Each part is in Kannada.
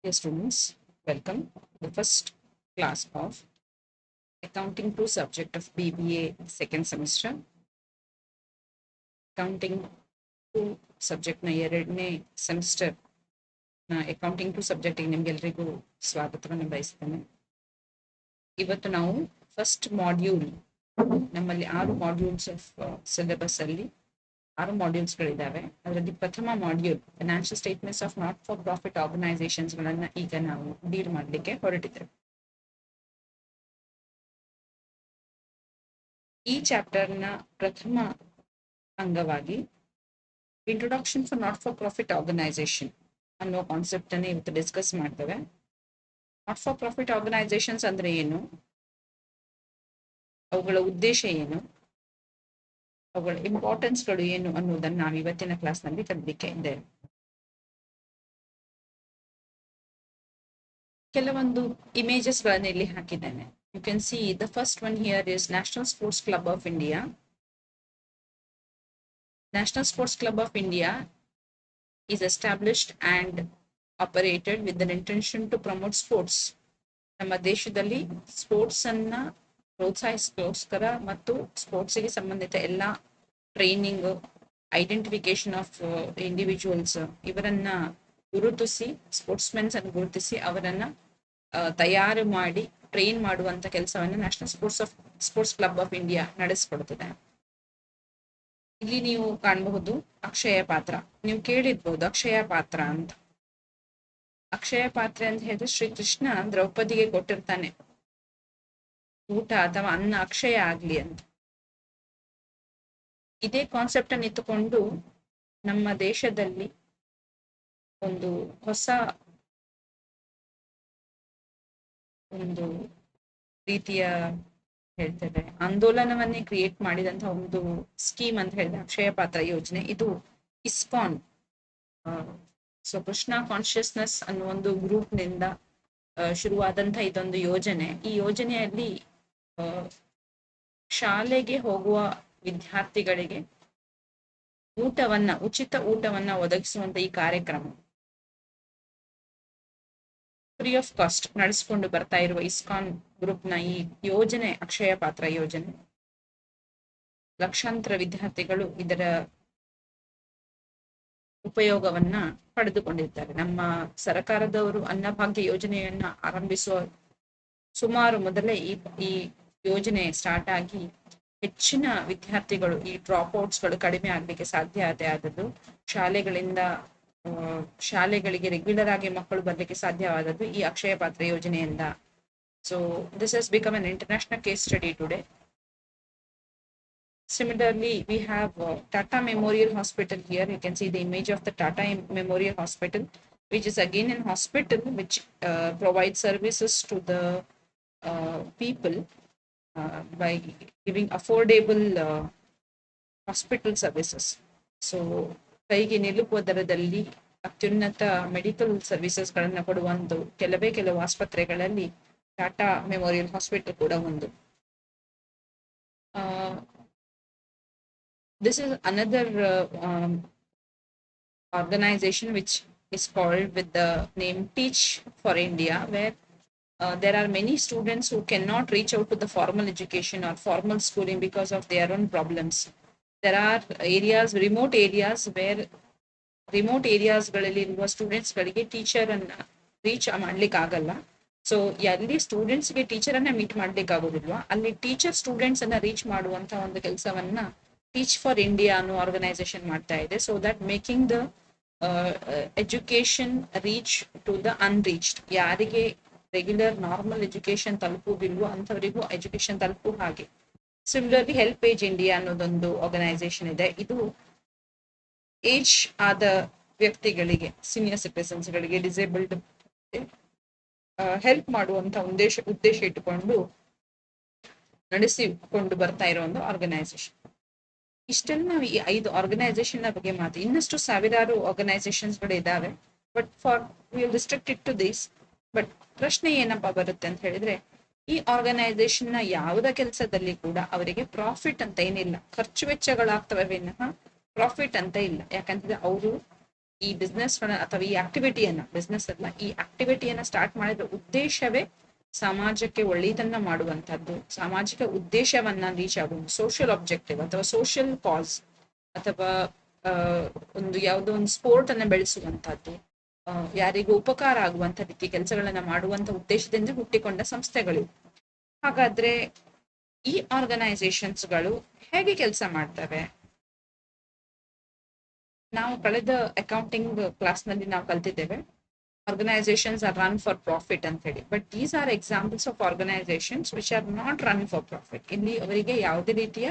Dear students, welcome to the first class of Accounting 2 subject of BBA second semester. Accounting 2 subject ನ ಎರಡನೇ ಸೆಮಿಸ್ಟರ್ ನ ಅಕೌಂಟಿಂಗ್ 2 ಸಬ್ಜೆಕ್ಟ್ ಗೆ ನಿಮಗೆಲ್ಲರಿಗೂ ಸ್ವಾಗತವನ್ನು ಬಯಸ್ತೇನೆ. ಇವತ್ತು ನಾವು ಫಸ್ಟ್ ಮಾಡ್ಯೂಲ್, ನಮ್ಮಲ್ಲಿ 6 ಮಾಡ್ಯೂಲ್ಸ್ ಆಫ್ ಸಿಲೆಬಸ್ ಅಲ್ಲಿ 6 ಮಾಡ್ಯೂಲ್ಸ್ಗಳಿದ್ದಾವೆ. ಅದರಲ್ಲಿ ಪ್ರಥಮ module financial statements of not for profit ಆರ್ಗನೈಸೇಷನ್ಸ್ಗಳನ್ನ ಈಗ ನಾವು ಡೀಲ್ ಮಾಡಲಿಕ್ಕೆ ಹೊರಟಿದ್ದೇವೆ. ಈ ಚಾಪ್ಟರ್ನ ಪ್ರಥಮ ಅಂಗವಾಗಿ introduction for not for profit organisation ಅನ್ನೋ ಕಾನ್ಸೆಪ್ಟ್ ಅನ್ನು ಇವತ್ತು ಡಿಸ್ಕಸ್ ಮಾಡ್ತೇವೆ. ನಾಟ್ ಫಾರ್ ಪ್ರಾಫಿಟ್ ಆರ್ಗನೈಸೇಷನ್ಸ್ ಅಂದ್ರೆ ಏನು, ಅವುಗಳ ಉದ್ದೇಶ ಏನು, ಅವುಗಳ ಇಂಪಾರ್ಟೆನ್ಸ್ಗಳು ಏನು ಅನ್ನೋದನ್ನು ನಾವು ಇವತ್ತಿನ ಕ್ಲಾಸ್ನಲ್ಲಿ ಕಲಿಲಿಕ್ಕೆ ಇದ್ದೇವೆ. ಕೆಲವೊಂದು ಇಮೇಜಸ್ಗಳನ್ನು ಇಲ್ಲಿ ಹಾಕಿದ್ದೇನೆ. You can see the first one here is national sports club of India. National Sports Club of India is established and operated with an intention to promote sports. ನಮ್ಮ ದೇಶದಲ್ಲಿ ಸ್ಪೋರ್ಟ್ಸ್ ಅನ್ನ ಪ್ರೋತ್ಸಾಹಿಸೋಸ್ಕರ ಮತ್ತು ಸ್ಪೋರ್ಟ್ಸ್ಗೆ ಸಂಬಂಧಿತ ಎಲ್ಲ ಟ್ರೈನಿಂಗ್, ಐಡೆಂಟಿಫಿಕೇಶನ್ ಆಫ್ ಇಂಡಿವಿಜುವಲ್ಸ್ ಇವರನ್ನ ಗುರುತಿಸಿ, ಸ್ಪೋರ್ಟ್ಸ್ ಮೆನ್ಸ್ ಅನ್ನು ಗುರುತಿಸಿ ಅವರನ್ನ ತಯಾರು ಮಾಡಿ ಟ್ರೈನ್ ಮಾಡುವಂತ ಕೆಲಸವನ್ನು national sports club of India ನಡೆಸಿಕೊಡ್ತದೆ. ಇಲ್ಲಿ ನೀವು ಕಾಣಬಹುದು ಅಕ್ಷಯ ಪಾತ್ರ. ನೀವು ಕೇಳಿರ್ಬೋದು ಅಕ್ಷಯ ಪಾತ್ರ ಅಂತ. ಅಕ್ಷಯ ಪಾತ್ರೆ ಅಂತ ಹೇಳಿದ್ರೆ ಶ್ರೀಕೃಷ್ಣ ದ್ರೌಪದಿಗೆ ಕೊಟ್ಟಿರ್ತಾನೆ ಊಟ ಅಥವಾ ಅನ್ನ ಅಕ್ಷಯ ಆಗ್ಲಿ ಅಂತ. ಇದೇ ಕಾನ್ಸೆಪ್ಟ್ ಅನ್ನು ಇಟ್ಟುಕೊಂಡು ನಮ್ಮ ದೇಶದಲ್ಲಿ ಒಂದು ಹೊಸ ಒಂದು ರೀತಿಯ ಹೇಳ್ತೇವೆ ಆಂದೋಲನವನ್ನೇ ಕ್ರಿಯೇಟ್ ಮಾಡಿದಂತಹ ಒಂದು ಸ್ಕೀಮ್ ಅಂತ ಹೇಳಿದ್ರೆ ಅಕ್ಷಯ ಪಾತ್ರ ಯೋಜನೆ. ಇದು ಇಸ್ಕಾನ್, ಸೊ ಕೃಷ್ಣ ಕಾನ್ಶಿಯಸ್ನೆಸ್ ಅನ್ನೋ ಒಂದು ಗ್ರೂಪ್ ನಿಂದ ಶುರುವಾದಂತಹ ಇದೊಂದು ಯೋಜನೆ. ಈ ಯೋಜನೆಯಲ್ಲಿ ಶಾಲೆಗೆ ಹೋಗುವ ವಿದ್ಯಾರ್ಥಿಗಳಿಗೆ ಉಚಿತ ಊಟವನ್ನ ಒದಗಿಸುವಂತ ಈ ಕಾರ್ಯಕ್ರಮ ಫ್ರೀ ಆಫ್ ಕಾಸ್ಟ್ ನಡೆಸಿಕೊಂಡು ಬರ್ತಾ ಇರುವ ಇಸ್ಕಾನ್ ಗ್ರೂಪ್ ನ ಈ ಯೋಜನೆ, ಅಕ್ಷಯ ಪಾತ್ರ ಯೋಜನೆ, ಲಕ್ಷಾಂತರ ವಿದ್ಯಾರ್ಥಿಗಳು ಇದರ ಉಪಯೋಗವನ್ನ ಪಡೆದುಕೊಂಡಿದ್ದಾರೆ. ನಮ್ಮ ಸರ್ಕಾರದವರು ಅನ್ನಭಾಗ್ಯ ಯೋಜನೆಯನ್ನ ಆರಂಭಿಸುವ ಸುಮಾರು ಮೊದಲೇ ಈ ಯೋಜನೆ ಸ್ಟಾರ್ಟ್ ಆಗಿ ಹೆಚ್ಚಿನ ವಿದ್ಯಾರ್ಥಿಗಳು, ಈ ಡ್ರಾಪ್ ಔಟ್ಸ್ಗಳು ಕಡಿಮೆ ಆಗ್ಲಿಕ್ಕೆ ಸಾಧ್ಯ ಆದದ್ದು, ಶಾಲೆಗಳಿಗೆ ರೆಗ್ಯುಲರ್ ಆಗಿ ಮಕ್ಕಳು ಬರ್ಲಿಕ್ಕೆ ಸಾಧ್ಯವಾದದ್ದು ಈ ಅಕ್ಷಯ ಪಾತ್ರ ಯೋಜನೆಯಿಂದ. So this has become an international case study today. Similarly, we have Tata Memorial Hospital here. You can see the image of the Tata Memorial Hospital, which is again an hospital which provides services to the people by giving affordable hospital services. So, ಕೈಗೆ ನಿಲುಕುವ ದರದಲ್ಲಿ ಅತ್ಯುನ್ನತ ಮೆಡಿಕಲ್ ಸರ್ವಿಸಸ್ ಗಳನ್ನ ಕೊಡುವಂತ ಕೆಲವು ಆಸ್ಪತ್ರೆಗಳಲ್ಲಿ ಟಾಟಾ ಮೆಮೋರಿಯಲ್ ಹಾಸ್ಪಿಟಲ್ ಕೂಡ ಒಂದು. This is another organization which is called with the name Teach for India, where there are many students who cannot reach out to the formal education or formal schooling because of their own problems. There are areas, remote areas ಗಳಲ್ಲಿರುವ ಸ್ಟೂಡೆಂಟ್ಸ್ ಗಳಿಗೆ ಟೀಚರ್ ಅನ್ನ ರೀಚ್ ಮಾಡ್ಲಿಕ್ಕೆ ಆಗಲ್ಲ. ಸೊ ಎಲ್ಲಿ ಸ್ಟೂಡೆಂಟ್ಸ್ ಗೆ ಟೀಚರ್ ಅನ್ನ ಮೀಟ್ ಮಾಡ್ಲಿಕ್ಕೆ ಆಗೋದಿಲ್ವಾ, ಅಲ್ಲಿ ಟೀಚರ್ ಸ್ಟೂಡೆಂಟ್ಸ್ ಅನ್ನ ರೀಚ್ ಮಾಡುವಂತ ಒಂದು ಕೆಲಸವನ್ನ ಟೀಚ್ ಫಾರ್ ಇಂಡಿಯಾ ಅನ್ನೋ ಆರ್ಗನೈಸೇಷನ್ ಮಾಡ್ತಾ ಇದೆ. So that making the education reach to the unreached. ಯಾರಿಗೆ ರೆಗ್ಯುಲರ್ ನಾರ್ಮಲ್ ಎಜುಕೇಶನ್ ತಲುಪುವುದಿಲ್ವೋ ಅಂಥವರಿಗೂ ಎಜುಕೇಶನ್ ತಲುಪು ಹಾಗೆ. ಸಿಮಿಲರ್ಲಿ ಹೆಲ್ಪ್ ಏಜ್ ಇಂಡಿಯಾ ಅನ್ನೋದೊಂದು ಆರ್ಗನೈಸೇಷನ್ ಇದೆ. ಇದು ಏಜ್ ಆದ ವ್ಯಕ್ತಿಗಳಿಗೆ, ಸೀನಿಯರ್ ಸಿಟಿಸನ್ಸ್ ಗಳಿಗೆ, ಡಿಸೇಬಲ್ಡ್ ಹೆಲ್ಪ್ ಮಾಡುವಂತ ಉದ್ದೇಶ ಇಟ್ಟುಕೊಂಡು ನಡೆಸಿಕೊಂಡು ಬರ್ತಾ ಇರೋ ಒಂದು ಆರ್ಗನೈಸೇಷನ್. ಇಷ್ಟೆಲ್ಲ ನಾವು ಈ 5 ಆರ್ಗನೈಸೇಷನ್ ಬಗ್ಗೆ ಇನ್ನಷ್ಟು ಸಾವಿರಾರು ಆರ್ಗನೈಸೇಷನ್ಸ್ ಗಳು ಇದಾವೆ. But for will restrict it to this. But ಪ್ರಶ್ನೆ ಏನಪ್ಪಾ ಬರುತ್ತೆ ಅಂತ ಹೇಳಿದ್ರೆ, ಈ ಆರ್ಗನೈಸೇಷನ್ ನ ಯಾವುದೇ ಕೆಲಸದಲ್ಲಿ ಕೂಡ ಅವರಿಗೆ ಪ್ರಾಫಿಟ್ ಅಂತ ಏನಿಲ್ಲ, ಖರ್ಚು ವೆಚ್ಚಗಳಾಗ್ತವೆ ವಿನಃ ಪ್ರಾಫಿಟ್ ಅಂತ ಇಲ್ಲ. ಯಾಕಂತಂದ್ರೆ ಅವರು ಈ ಬಿಸ್ನೆಸ್ ಅಥವಾ ಈ ಆಕ್ಟಿವಿಟಿಯನ್ನ, ಬಿಸ್ನೆಸ್ ಅಲ್ಲ, ಈ ಆಕ್ಟಿವಿಟಿಯನ್ನ ಸ್ಟಾರ್ಟ್ ಮಾಡಿದ ಉದ್ದೇಶವೇ ಸಮಾಜಕ್ಕೆ ಒಳ್ಳೆಯದನ್ನ ಮಾಡುವಂತದ್ದು, ಸಾಮಾಜಿಕ ಉದ್ದೇಶವನ್ನ ರೀಚ್ ಆಗುವುದು, ಸೋಷಿಯಲ್ ಆಬ್ಜೆಕ್ಟಿವ್ ಅಥವಾ ಸೋಷಿಯಲ್ ಕಾಸ್, ಅಥವಾ ಒಂದು ಯಾವುದೋ ಒಂದು ಸ್ಪೋರ್ಟ್ ಅನ್ನ ಬೆಳೆಸುವಂತದ್ದು, ಯಾರಿಗೂ ಉಪಕಾರ ಆಗುವಂತ ರೀತಿ ಕೆಲಸಗಳನ್ನ ಮಾಡುವಂತ ಉದ್ದೇಶದಿಂದ ಹುಟ್ಟಿಕೊಂಡ ಸಂಸ್ಥೆಗಳು. ಹಾಗಾದ್ರೆ ಈ ಆರ್ಗನೈಸೇಷನ್ಸ್ಗಳು ಹೇಗೆ ಕೆಲಸ ಮಾಡ್ತವೆ? ನಾವು ಕಳೆದ ಅಕೌಂಟಿಂಗ್ ಕ್ಲಾಸ್ ನಲ್ಲಿ ನಾವು ಕಲ್ತಿದ್ದೇವೆ, organizations are run for profit ಅಂತ ಹೇಳಿ. But these are examples of organizations which are not run for profit. ಇಲ್ಲಿ ಅವರಿಗೆ ಯಾವುದೇ ರೀತಿಯ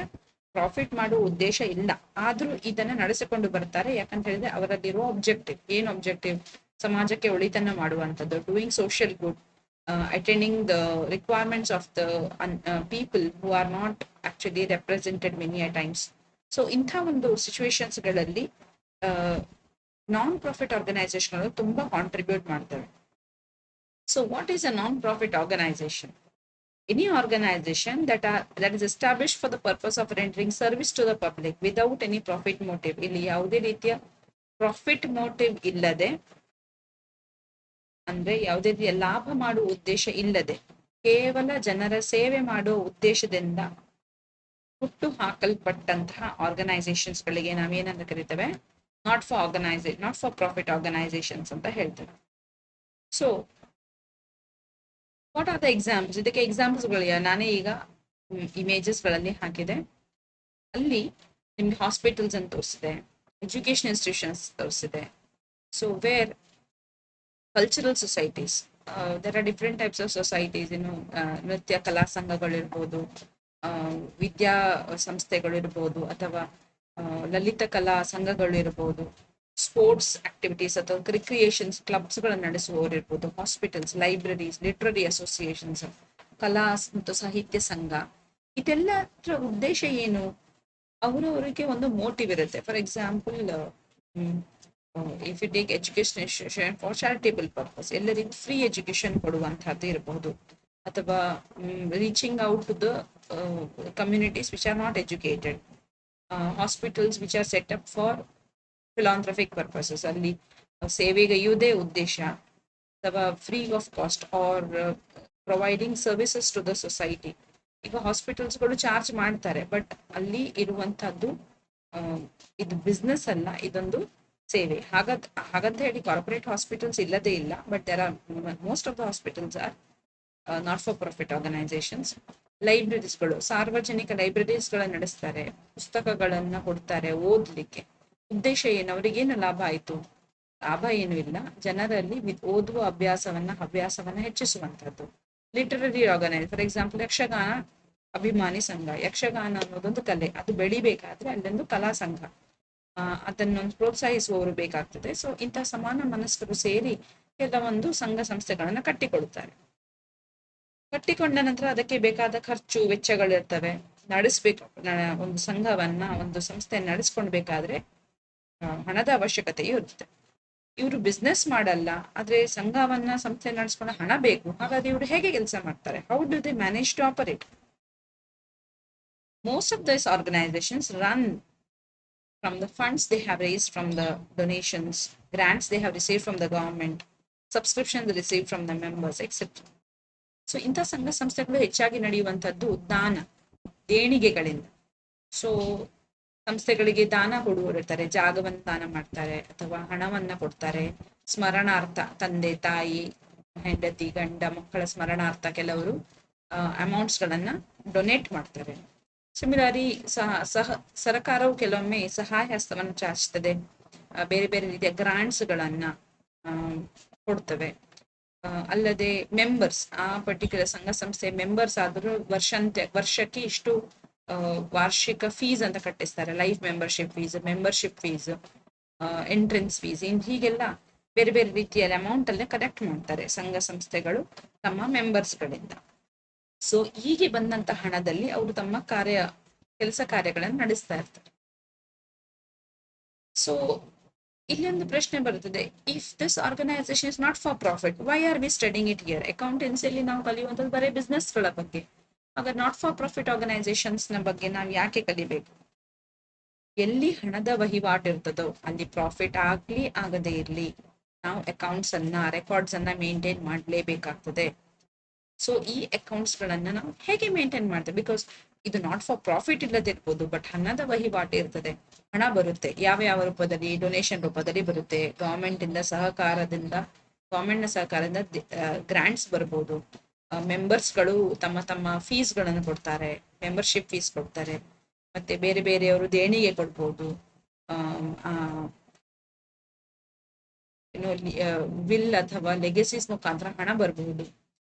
ಪ್ರಾಫಿಟ್ ಮಾಡುವ ಉದ್ದೇಶ ಇಲ್ಲ, ಆದ್ರೂ ಇದನ್ನ ನಡೆಸಿಕೊಂಡು ಬರ್ತಾರೆ. ಯಾಕಂತ ಹೇಳಿದ್ರೆ ಅವರಲ್ಲಿರುವ ಆಬ್ಜೆಕ್ಟಿವ್ ಏನು? ಆಬ್ಜೆಕ್ಟಿವ್ ಸಮಾಜಕ್ಕೆ ಒಳಿತನ್ನ ಮಾಡುವಂಥದ್ದು, doing social good, attending the requirements of the people who are not actually represented many a times. So ಇಂಥ ಒಂದು ಸಿಚುವೇಶನ್ಸ್ಗಳಲ್ಲಿ ನಾನ್ ಪ್ರಾಫಿಟ್ ಆರ್ಗನೈಸೇಷನ್ಗಳು ತುಂಬಾ ಕಾಂಟ್ರಿಬ್ಯೂಟ್ ಮಾಡ್ತವೆ. So what is a non profit organization? Any organization that is established for the purpose of rendering service to the public without any profit motive. ಇಲ್ಲಿ ಯಾವುದೇ ರೀತಿಯ ಪ್ರಾಫಿಟ್ ಮೋಟಿವ್ ಇಲ್ಲದೆ, ಅಂದ್ರೆ ಯಾವುದೇ ರೀತಿಯ ಲಾಭ ಮಾಡುವ ಉದ್ದೇಶ ಇಲ್ಲದೆ, ಕೇವಲ ಜನರ ಸೇವೆ ಮಾಡುವ ಉದ್ದೇಶದಿಂದ ಹುಟ್ಟು ಹಾಕಲ್ಪಟ್ಟಂತಹ ಆರ್ಗನೈಸೇಷನ್ಸ್ ಗಳಿಗೆ ನಾವೇನಂತ ಕರಿತೇವೆ? ನಾಟ್ ಫಾರ್ ಪ್ರಾಫಿಟ್ ಆರ್ಗನೈಸೇಷನ್ಸ್ ಅಂತ ಹೇಳ್ತೇವೆ. So what are the examples? ಇದಕ್ಕೆ ಎಕ್ಸಾಂಪಲ್ಸ್ಗಳು ನಾನೇ ಈಗ ಇಮೇಜಸ್ ಗಳಲ್ಲಿ ಹಾಕಿದೆ. ಅಲ್ಲಿ ನಿಮ್ಗೆ ಹಾಸ್ಪಿಟಲ್ಸ್ ಅಂತ ತೋರಿಸಿದೆ, ಎಜುಕೇಶನ್ ಇನ್ಸ್ಟಿಟ್ಯೂಷನ್ಸ್ ತೋರಿಸಿದೆ. So where cultural societies, there are different types of societies. ಇನ್ನು ನೃತ್ಯ ಕಲಾ ಸಂಘಗಳಿರ್ಬೋದು, ವಿದ್ಯಾ ಸಂಸ್ಥೆಗಳಿರ್ಬೋದು, ಅಥವಾ ಲಲಿತ ಕಲಾ ಸಂಘಗಳಿರ್ಬೋದು, ಸ್ಪೋರ್ಟ್ಸ್ ಆಕ್ಟಿವಿಟೀಸ್ ಅಥವಾ ರಿಕ್ರಿಯೇಷನ್ಸ್ ಕ್ಲಬ್ಸ್ಗಳನ್ನು ನಡೆಸುವವರು ಇರ್ಬೋದು, ಹಾಸ್ಪಿಟಲ್ಸ್, ಲೈಬ್ರರೀಸ್, ಲಿಟ್ರರಿ ಅಸೋಸಿಯೇಷನ್ಸ್, ಕಲಾ ಮತ್ತು ಸಾಹಿತ್ಯ ಸಂಘ. ಇದೆಲ್ಲರ ಉದ್ದೇಶ ಏನು? ಅವರವರಿಗೆ ಒಂದು ಮೋಟಿವ್ ಇರುತ್ತೆ. For example, if you take education institution for charitable purpose, ಎಲ್ಲರಿಗೂ ಫ್ರೀ ಎಜುಕೇಶನ್ ಕೊಡುವಂತಹದ್ದು ಇರಬಹುದು, ಅಥವಾ reaching out to the communities which are not educated, hospitals which are set up for philanthropic purposes, ಅಲ್ಲಿ ಸೇವೆಗೈಯುವುದೇ ಉದ್ದೇಶ, ಅಥವಾ free of cost or providing services to the society. ಈಗ ಹಾಸ್ಪಿಟಲ್ಸ್ಗಳು ಚಾರ್ಜ್ ಮಾಡ್ತಾರೆ, ಬಟ್ ಅಲ್ಲಿ ಇರುವಂತಹದ್ದು ಇದು ಬಿಸ್ನೆಸ್ ಅಲ್ಲ, ಇದೊಂದು ಸೇವೆ. ಹಾಗಂತ ಹೇಳಿ ಕಾರ್ಪೊರೇಟ್ ಹಾಸ್ಪಿಟಲ್ಸ್ ಇಲ್ಲದೇ ಇಲ್ಲ, but there are most of the hospitals are not for profit organisations. ಲೈಬ್ರರೀಸ್ಗಳು, ಸಾರ್ವಜನಿಕ ಲೈಬ್ರರೀಸ್ಗಳ ನಡೆಸ್ತಾರೆ, ಪುಸ್ತಕಗಳನ್ನ ಕೊಡ್ತಾರೆ ಓದ್ಲಿಕ್ಕೆ. ಉದ್ದೇಶ ಏನು? ಅವರಿಗೇನು ಲಾಭ ಆಯ್ತು? ಲಾಭ ಏನು ಇಲ್ಲ, ಜನರಲ್ಲಿ ಓದುವ ಹವ್ಯಾಸವನ್ನ ಹೆಚ್ಚಿಸುವಂತಹದ್ದು. Literary organise, for example Yakshagana ಅಭಿಮಾನಿ ಸಂಘ. ಯಕ್ಷಗಾನ ಅನ್ನೋದೊಂದು ಕಲೆ, ಅದು ಬೆಳಿಬೇಕಾದ್ರೆ ಅಲ್ಲೊಂದು ಕಲಾ ಸಂಘ, ಅದನ್ನು ಪ್ರೋತ್ಸಾಹಿಸುವವರು ಬೇಕಾಗ್ತದೆ. ಸೊ ಇಂತಹ ಸಮಾನ ಮನಸ್ಕರು ಸೇರಿ ಕೆಲವೊಂದು ಸಂಘ ಸಂಸ್ಥೆಗಳನ್ನ ಕಟ್ಟಿಕೊಂಡ ನಂತರ ಅದಕ್ಕೆ ಬೇಕಾದ ಖರ್ಚು ವೆಚ್ಚಗಳಿರ್ತವೆ. ನಡೆಸ್ಬೇಕು ಒಂದು ಸಂಘವನ್ನ, ಒಂದು ಸಂಸ್ಥೆಯನ್ನು ನಡೆಸ್ಕೊಳ್ಬೇಕಾದ್ರೆ ಹಣದ ಅವಶ್ಯಕತೆಯೂ ಇರುತ್ತೆ. ಇವರು ಬಿಸ್ನೆಸ್ ಮಾಡಲ್ಲ, ಆದ್ರೆ ಸಂಘವನ್ನ ಸಂಸ್ಥೆ ನಡೆಸ್ಕೊಂಡು ಹಣ ಬೇಕು. ಹಾಗಾದ್ರೆ ಇವರು ಹೇಗೆ ಕೆಲಸ ಮಾಡ್ತಾರೆ? How do they manage to operate? Most of this organizations run from the funds they have raised from the donations, grants they have received from the government, subscriptions received from the members, etc. So ಇಂಥ ಸಂಘ ಸಂಸ್ಥೆಗಳು ಹೆಚ್ಚಾಗಿ ನಡೆಯುವಂತದ್ದು ದೇಣಿಗೆಗಳಿಂದ. ಸೊ ಸಂಸ್ಥೆಗಳಿಗೆ ದಾನ ಕೊಡುವವರು ಇರ್ತಾರೆ, ಜಾಗವನ್ನು ದಾನ ಮಾಡ್ತಾರೆ ಅಥವಾ ಹಣವನ್ನ ಕೊಡ್ತಾರೆ. ಸ್ಮರಣಾರ್ಥ, ತಂದೆ ತಾಯಿ, ಹೆಂಡತಿ ಗಂಡ ಮಕ್ಕಳ ಸ್ಮರಣಾರ್ಥ ಕೆಲವರು ಅಮೌಂಟ್ಸ್ ಗಳನ್ನ ಡೊನೇಟ್ ಮಾಡ್ತಾರೆ. ಸಿಮಿಲರ್ಲಿ ಸರ್ಕಾರವು ಕೆಲವೊಮ್ಮೆ ಸಹಾಯ ಹಸ್ತವನ್ನು ಚಾಚುತ್ತದೆ, ಬೇರೆ ಬೇರೆ ರೀತಿಯ ಗ್ರಾಂಟ್ಸ್ ಗಳನ್ನ ಕೊಡ್ತವೆ. ಅಲ್ಲದೆ ಮೆಂಬರ್ಸ್, ಆ ಪರ್ಟಿಕ್ಯುಲರ್ ಸಂಘ ಸಂಸ್ಥೆ ಮೆಂಬರ್ಸ್ ಆದರೂ ವರ್ಷಕ್ಕೆ ಇಷ್ಟು ವಾರ್ಷಿಕ ಫೀಸ್ ಅಂತ ಕಟ್ಟಿಸ್ತಾರೆ. Life membership fees, entrance fees, ಹೀಗೆಲ್ಲ ಬೇರೆ ಬೇರೆ ರೀತಿಯ ಅಮೌಂಟ್ ಅಲ್ಲೇ ಕಲೆಕ್ಟ್ ಮಾಡ್ತಾರೆ ಸಂಘ ಸಂಸ್ಥೆಗಳು ತಮ್ಮ ಮೆಂಬರ್ಸ್ ಗಳಿಂದ. ಸೊ ಹೀಗೆ ಬಂದಂತ ಹಣದಲ್ಲಿ ಅವರು ತಮ್ಮ ಕೆಲಸ ಕಾರ್ಯಗಳನ್ನು ನಡೆಸ್ತಾ ಇರ್ತಾರೆ. ಸೊ ಇಲ್ಲೊಂದು ಪ್ರಶ್ನೆ ಬರುತ್ತದೆ, if this organisation is not for profit, why are we studying it here? ಅಕೌಂಟೆನ್ಸಿಯಲ್ಲಿ ನಾವು ಕಲಿಯುವಂಥದ್ದು ಬರೀ ಬಿಸ್ನೆಸ್ ಗಳ ಬಗ್ಗೆ. ಆಗ ನಾಟ್ ಫಾರ್ ಪ್ರಾಫಿಟ್ ಆರ್ಗನೈಸೇಷನ್ಸ್ ನ ಬಗ್ಗೆ ನಾವು ಯಾಕೆ ಕಲಿಬೇಕು? ಎಲ್ಲಿ ಹಣದ ವಹಿವಾಟು ಇರ್ತದೋ ಅಲ್ಲಿ ಪ್ರಾಫಿಟ್ ಆಗ್ಲಿ ಆಗದೇ ಇರ್ಲಿ, ನಾವು ಅಕೌಂಟ್ಸ್ ಅನ್ನ ರೆಕಾರ್ಡ್ಸ್ ಅನ್ನ ಮೇಂಟೈನ್ ಮಾಡಲೇಬೇಕಾಗ್ತದೆ. ಸೊ ಈ ಅಕೌಂಟ್ಸ್ ಗಳನ್ನ ನಾವು ಹೇಗೆ ಮೇಂಟೈನ್ ಮಾಡ್ತೇವೆ? ಬಿಕಾಸ್ ಇದು ನಾಟ್ ಫಾರ್ ಪ್ರಾಫಿಟ್ ಇಲ್ಲದಿರ್ಬೋದು, ಬಟ್ ಹಣದ ವಹಿವಾಟು ಇರ್ತದೆ. ಹಣ ಬರುತ್ತೆ, ಯಾವ ಯಾವ ರೂಪದಲ್ಲಿ? ಡೊನೇಷನ್ ರೂಪದಲ್ಲಿ ಬರುತ್ತೆ, ಗವರ್ಮೆಂಟ್ ಇಂದ ಸಹಕಾರದಿಂದ, ಗವರ್ಮೆಂಟ್ ನ ಸಹಕಾರದಿಂದ ಗ್ರಾಂಟ್ಸ್ ಬರ್ಬೋದು, ಮೆಂಬರ್ಸ್ಗಳು ತಮ್ಮ ತಮ್ಮ ಫೀಸ್ ಗಳನ್ನು ಕೊಡ್ತಾರೆ, ಮೆಂಬರ್ಶಿಪ್ ಫೀಸ್ ಕೊಡ್ತಾರೆ, ಮತ್ತೆ ಬೇರೆ ಬೇರೆಯವರು ದೇಣಿಗೆ ಕೊಡ್ಬೋದು, ಏನು ವಿಲ್ ಅಥವಾ ಲೆಗೆಸಿಸ್ ಮುಖಾಂತರ ಹಣ ಬರಬಹುದು.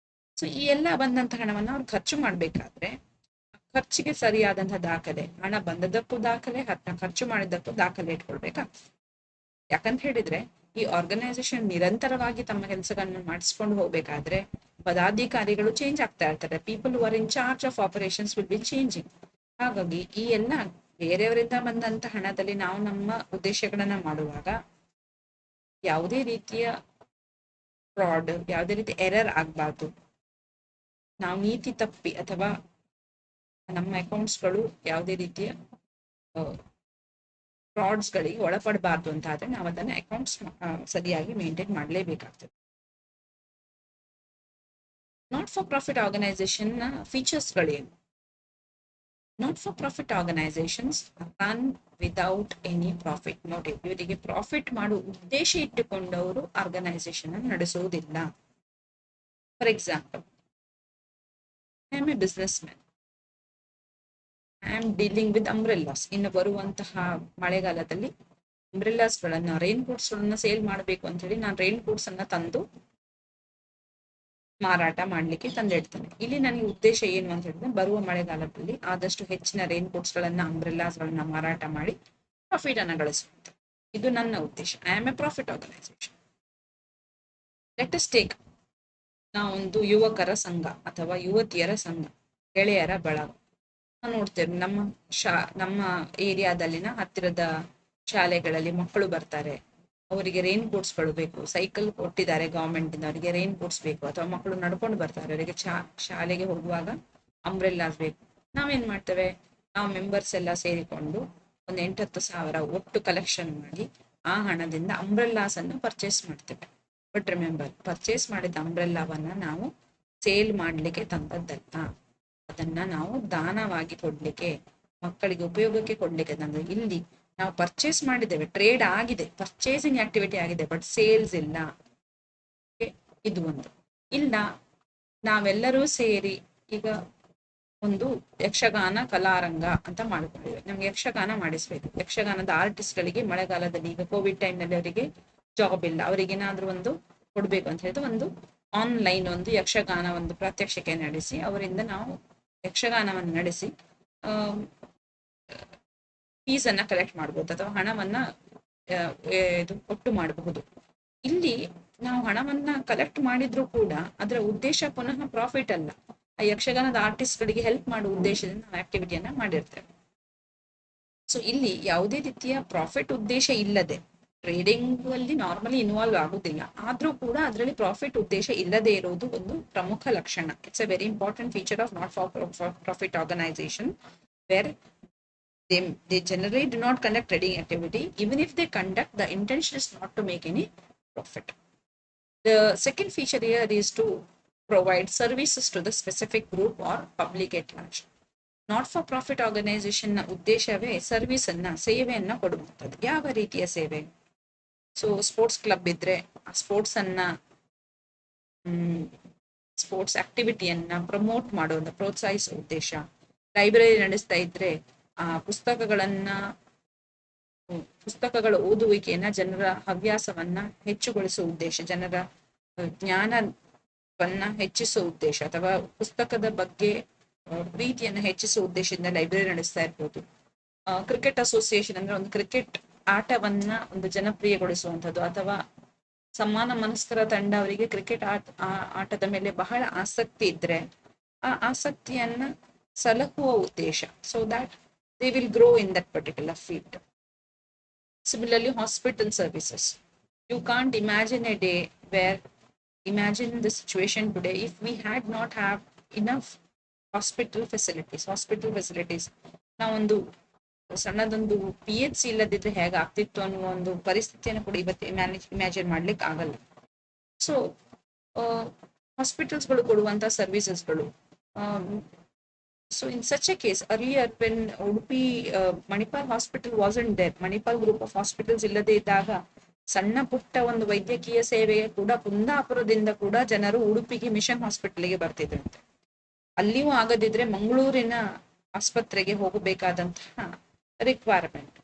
ಸೊ ಈ ಎಲ್ಲ ಬಂದಂತಹ ಹಣವನ್ನ ಅವ್ರು ಖರ್ಚು ಮಾಡ್ಬೇಕಾದ್ರೆ ಖರ್ಚಿಗೆ ಸರಿಯಾದಂತಹ ದಾಖಲೆ, ಹಣ ಬಂದದಕ್ಕೂ ದಾಖಲೆ, ಖರ್ಚು ಮಾಡಿದ್ದಕ್ಕೂ ದಾಖಲೆ ಇಟ್ಕೊಳ್ಬೇಕಾಗ್ತದೆ. ಯಾಕಂತ ಹೇಳಿದ್ರೆ ಈ ಆರ್ಗನೈಸೇಷನ್ ನಿರಂತರವಾಗಿ ತಮ್ಮ ಕೆಲಸಗಳನ್ನು ಮಾಡಿಸ್ಕೊಂಡು ಹೋಗ್ಬೇಕಾದ್ರೆ ಪದಾಧಿಕಾರಿಗಳು ಚೇಂಜ್ ಆಗ್ತಾ ಇರ್ತಾರೆ. People who R in charge of operations will be changing. ಹಾಗಾಗಿ ಈ ಎಲ್ಲ ಬೇರೆಯವರಿಂದ ಬಂದಂತ ಹಣದಲ್ಲಿ ನಾವು ನಮ್ಮ ಉದ್ದೇಶಗಳನ್ನ ಮಾಡುವಾಗ ಯಾವುದೇ ರೀತಿಯ ಫ್ರಾಡ್, ಯಾವುದೇ ರೀತಿ ಎರರ್ ಆಗ್ಬಾರ್ದು. ನಾವು ನೀತಿ ತಪ್ಪಿ ಅಥವಾ ನಮ್ಮ ಅಕೌಂಟ್ಸ್ಗಳು ಯಾವುದೇ ರೀತಿಯ ಫ್ರಾಡ್ಸ್ ಗಳಿಗೆ ಒಳಪಡಬಾರ್ದು ಅಂತ ಆದ್ರೆ ನಾವು ಅದನ್ನ ಅಕೌಂಟ್ಸ್ ಸರಿಯಾಗಿ ಮೇಂಟೈನ್ ಮಾಡಲೇಬೇಕಾಗ್ತದೆ. ನಾಟ್ ಫಾರ್ ಪ್ರಾಫಿಟ್ ಆರ್ಗನೈಸೇಷನ್ ನ ಫೀಚರ್ಸ್ ಗಳೇನು? Not for profit organisations run without any profit motive. ಇವರಿಗೆ ಪ್ರಾಫಿಟ್ ಮಾಡುವ ಉದ್ದೇಶ ಇಟ್ಟುಕೊಂಡವರು ಆರ್ಗನೈಸೇಷನ್ ಅನ್ನು ನಡೆಸುವುದಿಲ್ಲ. For example, I am a businessman, I am dealing with umbrellas. ಇನ್ನು ಬರುವಂತಹ ಮಳೆಗಾಲದಲ್ಲಿ ಅಂಬ್ರೆಲ್ಲಾಸ್ ಗಳನ್ನ, ರೈನ್ ಕೋಟ್ಸ್ ಗಳನ್ನ ಸೇಲ್ ಮಾಡಬೇಕು ಅಂತ ಹೇಳಿ ನಾನು ರೈನ್ ಕೋಟ್ಸ್ ಅನ್ನ ತಂದು ಮಾರಾಟ ಮಾಡ್ಲಿಕ್ಕೆ ತಂದಿಡ್ತೇನೆ. ಇಲ್ಲಿ ನನಗೆ ಉದ್ದೇಶ ಏನು ಅಂತ ಹೇಳಿದ್ರೆ, ಬರುವ ಮಳೆಗಾಲದಲ್ಲಿ ಆದಷ್ಟು ಹೆಚ್ಚಿನ ರೈನ್ ಕೋಟ್ಸ್ ಗಳನ್ನ, ಅಂಬ್ರೆಲ್ಲಾಸ್ ಗಳನ್ನ ಮಾರಾಟ ಮಾಡಿ ಪ್ರಾಫಿಟ್ ಅನ್ನ ಗಳಿಸುವಂತ, ಇದು ನನ್ನ ಉದ್ದೇಶ. I am a profit organization. Let us take, ನಾವೊಂದು ಯುವಕರ ಸಂಘ ಅಥವಾ ಯುವತಿಯರ ಸಂಘ, ಗೆಳೆಯರ ಬಳಗ. ನಾವು ನೋಡ್ತೇವೆ ನಮ್ಮ ಏರಿಯಾದಲ್ಲಿನ ಹತ್ತಿರದ ಶಾಲೆಗಳಲ್ಲಿ ಮಕ್ಕಳು ಬರ್ತಾರೆ, ಅವರಿಗೆ ರೈನ್ ಕೋಟ್ಸ್ಗಳು ಬೇಕು, ಸೈಕಲ್ ಕೊಟ್ಟಿದ್ದಾರೆ ಗವರ್ಮೆಂಟ್ ಇಂದ, ಅವರಿಗೆ ರೈನ್ ಕೋಟ್ಸ್ ಬೇಕು, ಅಥವಾ ಮಕ್ಕಳು ನಡ್ಕೊಂಡು ಬರ್ತಾರೆ, ಅವರಿಗೆ ಶಾಲೆಗೆ ಹೋಗುವಾಗ ಅಂಬ್ರೆಲ್ಲಾಸ್ ಬೇಕು. ನಾವೇನ್ ಮಾಡ್ತೇವೆ, ನಾವು ಮೆಂಬರ್ಸ್ ಎಲ್ಲ ಸೇರಿಕೊಂಡು ಒಂದು 8-10 ಸಾವಿರ ಒಟ್ಟು ಕಲೆಕ್ಷನ್ ಮಾಡಿ ಆ ಹಣದಿಂದ ಅಂಬ್ರೆಲ್ಲಾಸ್ ಅನ್ನು ಪರ್ಚೇಸ್ ಮಾಡ್ತೇವೆ. ಬಟ್ ರಿಮೆಂಬರ್, ಪರ್ಚೇಸ್ ಮಾಡಿದ ಅಂಬ್ರೆಲ್ಲಾವನ್ನ ನಾವು ಸೇಲ್ ಮಾಡ್ಲಿಕ್ಕೆ ತಂದದ್ದಲ್ಲ, ಅದನ್ನ ನಾವು ದಾನವಾಗಿ ಕೊಡ್ಲಿಕ್ಕೆ, ಮಕ್ಕಳಿಗೆ ಉಪಯೋಗಕ್ಕೆ ಕೊಡ್ಲಿಕ್ಕೆ ತಂದ್ರೆ. ಇಲ್ಲಿ ನಾವು ಪರ್ಚೇಸ್ ಮಾಡಿದ್ದೇವೆ, ಟ್ರೇಡ್ ಆಗಿದೆ, ಪರ್ಚೇಸಿಂಗ್ ಆಕ್ಟಿವಿಟಿ ಆಗಿದೆ, ಬಟ್ ಸೇಲ್ಸ್ ಇಲ್ಲ. ಇದು ಒಂದು. ಇಲ್ಲ, ನಾವೆಲ್ಲರೂ ಸೇರಿ ಈಗ ಒಂದು ಯಕ್ಷಗಾನ ಕಲಾರಂಗ ಅಂತ ಮಾಡ್ಕೊಂಡಿದ್ದೇವೆ, ನಮ್ಗೆ ಯಕ್ಷಗಾನ ಮಾಡಿಸ್ಬೇಕು, ಯಕ್ಷಗಾನದ ಆರ್ಟಿಸ್ಟ್ ಗಳಿಗೆ ಮಳೆಗಾಲದಲ್ಲಿ, ಈಗ ಕೋವಿಡ್ ಟೈಮ್ ನಲ್ಲಿ ಅವರಿಗೆ ಜಾಬ್ ಇಲ್ಲ, ಅವರಿಗೆ ಏನಾದ್ರೂ ಒಂದು ಕೊಡ್ಬೇಕು ಅಂತ ಹೇಳಿದ್ರೆ ಒಂದು ಆನ್ಲೈನ್ ಒಂದು ಯಕ್ಷಗಾನ ಒಂದು ಪ್ರಾತ್ಯಕ್ಷಿಕೆ ನಡೆಸಿ ಅವರಿಂದ ನಾವು ಯಕ್ಷಗಾನವನ್ನು ನಡೆಸಿ ಫೀಸ್ ಅನ್ನ ಕಲೆಕ್ಟ್ ಮಾಡಬಹುದು ಅಥವಾ ಹಣವನ್ನ ಇದು ಒಟ್ಟು ಮಾಡಬಹುದು. ಇಲ್ಲಿ ನಾವು ಹಣವನ್ನ ಕಲೆಕ್ಟ್ ಮಾಡಿದ್ರು ಕೂಡ ಅದರ ಉದ್ದೇಶ ಪುನಃ ಪ್ರಾಫಿಟ್ ಅಲ್ಲ, ಆ ಯಕ್ಷಗಾನದ ಆರ್ಟಿಸ್ಟ್ ಗಳಿಗೆ ಹೆಲ್ಪ್ ಮಾಡುವ ಉದ್ದೇಶದಿಂದ ನಾವು ಆಕ್ಟಿವಿಟಿಯನ್ನ ಮಾಡಿರ್ತೇವೆ. ಸೊ ಇಲ್ಲಿ ಯಾವುದೇ ರೀತಿಯ ಪ್ರಾಫಿಟ್ ಉದ್ದೇಶ ಇಲ್ಲದೆ, ಟ್ರೇಡಿಂಗ್ ಅಲ್ಲಿ ನಾರ್ಮಲಿ ಇನ್ವಾಲ್ವ್ ಆಗುದಿಲ್ಲ, ಆದ್ರೂ ಕೂಡ ಅದರಲ್ಲಿ ಪ್ರಾಫಿಟ್ ಉದ್ದೇಶ ಇಲ್ಲದೆ ಇರುವುದು ಒಂದು ಪ್ರಮುಖ ಲಕ್ಷಣ. It's a very important feature of not for profit organization, where they generally do not conduct trading activity. Even if they conduct, the intention is not to make any profit. The second feature here is to provide services to the specific group or public at large. Not for profit organisation ನ ಉದ್ದೇಶವೇ ಸರ್ವಿಸ್ ಅನ್ನ, ಸೇವೆಯನ್ನ ಕೊಡುವಂಥದ್ದು. ಯಾವ ರೀತಿಯ ಸೇವೆ? ಸೊ ಸ್ಪೋರ್ಟ್ಸ್ ಕ್ಲಬ್ ಇದ್ರೆ ಆ ಸ್ಪೋರ್ಟ್ಸ್ ಅನ್ನ, ಸ್ಪೋರ್ಟ್ಸ್ ಆಕ್ಟಿವಿಟಿಯನ್ನ ಪ್ರಮೋಟ್ ಮಾಡುವಂತ, ಪ್ರೋತ್ಸಾಹಿಸುವ ಉದ್ದೇಶ. ಲೈಬ್ರರಿ ನಡೆಸ್ತಾ ಇದ್ರೆ ಆ ಪುಸ್ತಕಗಳ ಓದುವಿಕೆಯನ್ನ, ಜನರ ಹವ್ಯಾಸವನ್ನ ಹೆಚ್ಚುಗೊಳಿಸುವ ಉದ್ದೇಶ, ಜನರ ಜ್ಞಾನವನ್ನ ಹೆಚ್ಚಿಸುವ ಉದ್ದೇಶ, ಅಥವಾ ಪುಸ್ತಕದ ಬಗ್ಗೆ ಪ್ರೀತಿಯನ್ನ ಹೆಚ್ಚಿಸುವ ಉದ್ದೇಶದಿಂದ ಲೈಬ್ರರಿ ನಡೆಸ್ತಾ ಇರ್ಬೋದು. ಕ್ರಿಕೆಟ್ ಅಸೋಸಿಯೇಷನ್ ಅಂದ್ರೆ ಒಂದು ಕ್ರಿಕೆಟ್ ಆಟವನ್ನ ಒಂದು ಜನಪ್ರಿಯಗೊಳಿಸುವಂಥದ್ದು, ಅಥವಾ ಸಮಾನ ಮನಸ್ಕರ ತಂಡ ಅವರಿಗೆ ಕ್ರಿಕೆಟ್ ಆಟದ ಮೇಲೆ ಬಹಳ ಆಸಕ್ತಿ ಇದ್ರೆ ಆ ಆಸಕ್ತಿಯನ್ನ ಸಲಹುವ ಉದ್ದೇಶ, so that they will grow in that particular field. Similarly, hospital services. You can't imagine a day where, imagine the situation today, if we had not have enough hospital facilities. ನಾವು ಒಂದು ಸಣ್ಣದೊಂದು PHC ಇಲ್ಲದಿದ್ರೆ ಹೇಗಾಗ್ತಿತ್ತು ಅನ್ನುವ ಒಂದು ಪರಿಸ್ಥಿತಿಯನ್ನು ಕೂಡ ಇವತ್ತು ಇಮ್ಯಾಜಿನ್ ಮಾಡ್ಲಿಕ್ಕೆ ಆಗಲ್ಲ. ಸೊ ಹಾಸ್ಪಿಟಲ್ಸ್ಗಳು ಕೊಡುವಂತ ಸರ್ವಿಸಸ್ಗಳು. So in such a case earlier when Udupi Manipal hospital wasn't there, Manipal group of hospitals ಇಲ್ಲದೆ ಇದ್ದಾಗ ಸಣ್ಣ ಪುಟ್ಟ ಒಂದು ವೈದ್ಯಕೀಯ ಸೇವೆಗೆ ಕೂಡ ಕುಂದಾಪುರದಿಂದ ಕೂಡ ಜನರು ಉಡುಪಿಗೆ ಮಿಷನ್ ಹಾಸ್ಪಿಟಲ್ಗೆ ಬರ್ತಿದ್ರಂತೆ. ಅಲ್ಲಿಯೂ ಆಗದಿದ್ರೆ ಮಂಗಳೂರಿನ ಆಸ್ಪತ್ರೆಗೆ ಹೋಗಬೇಕಾದಂತಹ ರಿಕ್ವೈರ್ಮೆಂಟ್.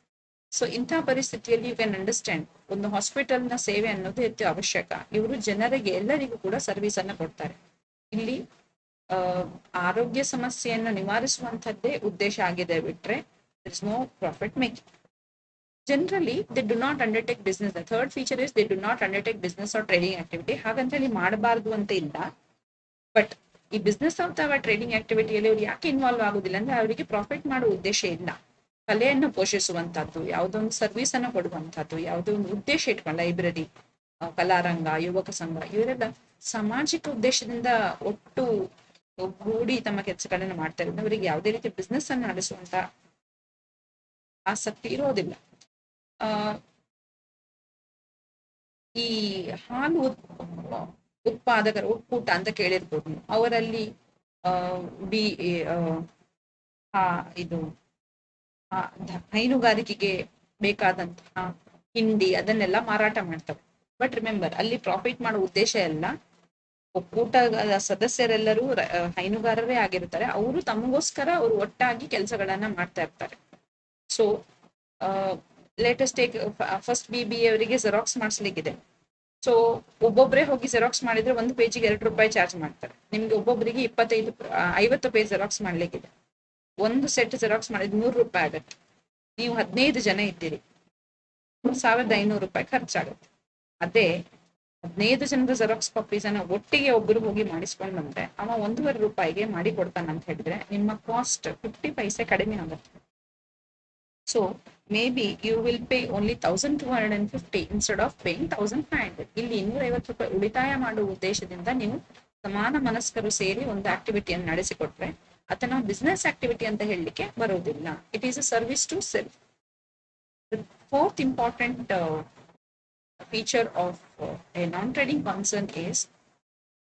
ಸೊ ಇಂತಹ ಪರಿಸ್ಥಿತಿಯಲ್ಲಿ ಯು ಕ್ಯಾನ್ ಅಂಡರ್ಸ್ಟ್ಯಾಂಡ್ ಒಂದು ಹಾಸ್ಪಿಟಲ್ನ ಸೇವೆ ಅನ್ನೋದು ಹೆಚ್ಚು ಅವಶ್ಯಕ. ಇವರು ಜನರಿಗೆ ಎಲ್ಲರಿಗೂ ಕೂಡ ಸರ್ವಿಸ್ ಅನ್ನ ಕೊಡ್ತಾರೆ. ಇಲ್ಲಿ ಆರೋಗ್ಯ ಸಮಸ್ಯೆಯನ್ನು ನಿವಾರಿಸುವಂತದ್ದೇ ಉದ್ದೇಶ ಆಗಿದೆ ಬಿಟ್ರೆ there is no profit making. Generally they do not undertake business. The third feature is they do not undertake business or trading activity. ಹಾಗಂತ ಹೇಳಿ ಮಾಡಬಾರ್ದು ಅಂತ ಇಲ್ಲ, ಬಟ್ ಈ ಬಿಸ್ನೆಸ್ ಅಥವಾ ಟ್ರೇಡಿಂಗ್ ಆಕ್ಟಿವಿಟಿಯಲ್ಲಿ ಅವ್ರು ಯಾಕೆ ಇನ್ವಾಲ್ವ್ ಆಗುದಿಲ್ಲ ಅಂದ್ರೆ ಅವರಿಗೆ ಪ್ರಾಫಿಟ್ ಮಾಡೋ ಉದ್ದೇಶ ಇಲ್ಲ. ಕಲೆಯನ್ನು ಪೋಷಿಸುವಂತದ್ದು, ಯಾವುದೋ ಒಂದು ಸರ್ವಿಸ್ ಅನ್ನು ಕೊಡುವಂತದ್ದು, ಯಾವುದೋ ಒಂದು ಉದ್ದೇಶ ಇಟ್ಕೊಂಡು ಲೈಬ್ರರಿ, ಕಲಾರಂಗ, ಯುವಕ ಸಂಘ ಇವರೆಲ್ಲ ಸಾಮಾಜಿಕ ಉದ್ದೇಶದಿಂದ ಒಟ್ಟು ಒಗ್ಗೂಡಿ ತಮ್ಮ ಕೆಲಸಗಳನ್ನ ಮಾಡ್ತಾ ಇರೋದು. ಅವರಿಗೆ ಯಾವುದೇ ರೀತಿ ಬಿಸ್ನೆಸ್ ಅನ್ನು ನಡೆಸುವಂತ ಆಸಕ್ತಿ ಇರೋದಿಲ್ಲ. ಈ ಹಾಲು ಉತ್ಪಾದಕರ ಒಕ್ಕೂಟ ಅಂತ ಕೇಳಿರ್ಬೋದು ನೀವು. ಅವರಲ್ಲಿ ಇದು ಹೈನುಗಾರಿಕೆಗೆ ಬೇಕಾದಂತಹ ಹಿಂಡಿ ಅದನ್ನೆಲ್ಲ ಮಾರಾಟ ಮಾಡ್ತವೆ. ಬಟ್ ರಿಮೆಂಬರ್, ಅಲ್ಲಿ ಪ್ರಾಫಿಟ್ ಮಾಡೋ ಉದ್ದೇಶ ಎಲ್ಲ. ಒಕ್ಕೂಟದ ಸದಸ್ಯರೆಲ್ಲರೂ ಹೈನುಗಾರರೇ ಆಗಿರ್ತಾರೆ. ಅವರು ತಮಗೋಸ್ಕರ ಅವರು ಒಟ್ಟಾಗಿ ಕೆಲಸಗಳನ್ನ ಮಾಡ್ತಾ ಇರ್ತಾರೆ. So latest take first BBA ಅವರಿಗೆ ಜೆರಾಕ್ಸ್ ಮಾಡಿಸ್ಲಿಕ್ಕಿದೆ. ಸೊ ಒಬ್ಬೊಬ್ಬರೇ ಹೋಗಿ ಜೆರಾಕ್ಸ್ ಮಾಡಿದ್ರೆ ಒಂದು ಪೇಜಿಗೆ ₹2 ಚಾರ್ಜ್ ಮಾಡ್ತಾರೆ. ನಿಮ್ಗೆ ಒಬ್ಬೊಬ್ಬರಿಗೆ 50 ಪೇಜ್ ಜೆರಾಕ್ಸ್ ಮಾಡ್ಲಿಕ್ಕಿದೆ. ಒಂದು ಸೆಟ್ ಜೆರಾಕ್ಸ್ ಮಾಡಿದ್ರೆ ₹100 ಆಗತ್ತೆ. ನೀವು 15 ಜನ ಇದ್ದೀರಿ, ₹1,500 ಖರ್ಚಾಗತ್ತೆ. ಅದೇ 15 ಜನದ ಜೆರಾಕ್ಸ್ ಕಾಪೀಸ್ ಅನ್ನ ಒಟ್ಟಿಗೆ ಒಬ್ಬರು ಹೋಗಿ ಮಾಡಿಸ್ಕೊಂಡು ಬಂದ್ರೆ ಅವ ₹1.5 ಮಾಡಿ ಕೊಡ್ತಾನ ಅಂತ ಹೇಳಿದ್ರೆ ನಿಮ್ಮ ಕಾಸ್ಟ್ 50 ಪೈಸೆ ಕಡಿಮೆ ಆಗುತ್ತೆ. So maybe you will pay only 1,250 instead of paying 1,500. ಇಲ್ಲಿ ₹250 ಉಳಿತಾಯ ಮಾಡುವ ಉದ್ದೇಶದಿಂದ ನೀವು ಸಮಾನ ಮನಸ್ಕರು ಸೇರಿ ಒಂದು ಆಕ್ಟಿವಿಟಿಯನ್ನು ನಡೆಸಿಕೊಟ್ರೆ ಅದನ್ನ ಬಿಸ್ನೆಸ್ ಆಕ್ಟಿವಿಟಿ ಅಂತ ಹೇಳಲಿಕ್ಕೆ ಬರೋದಿಲ್ಲ. It is a service to self. The fourth important feature of a non-trading concern is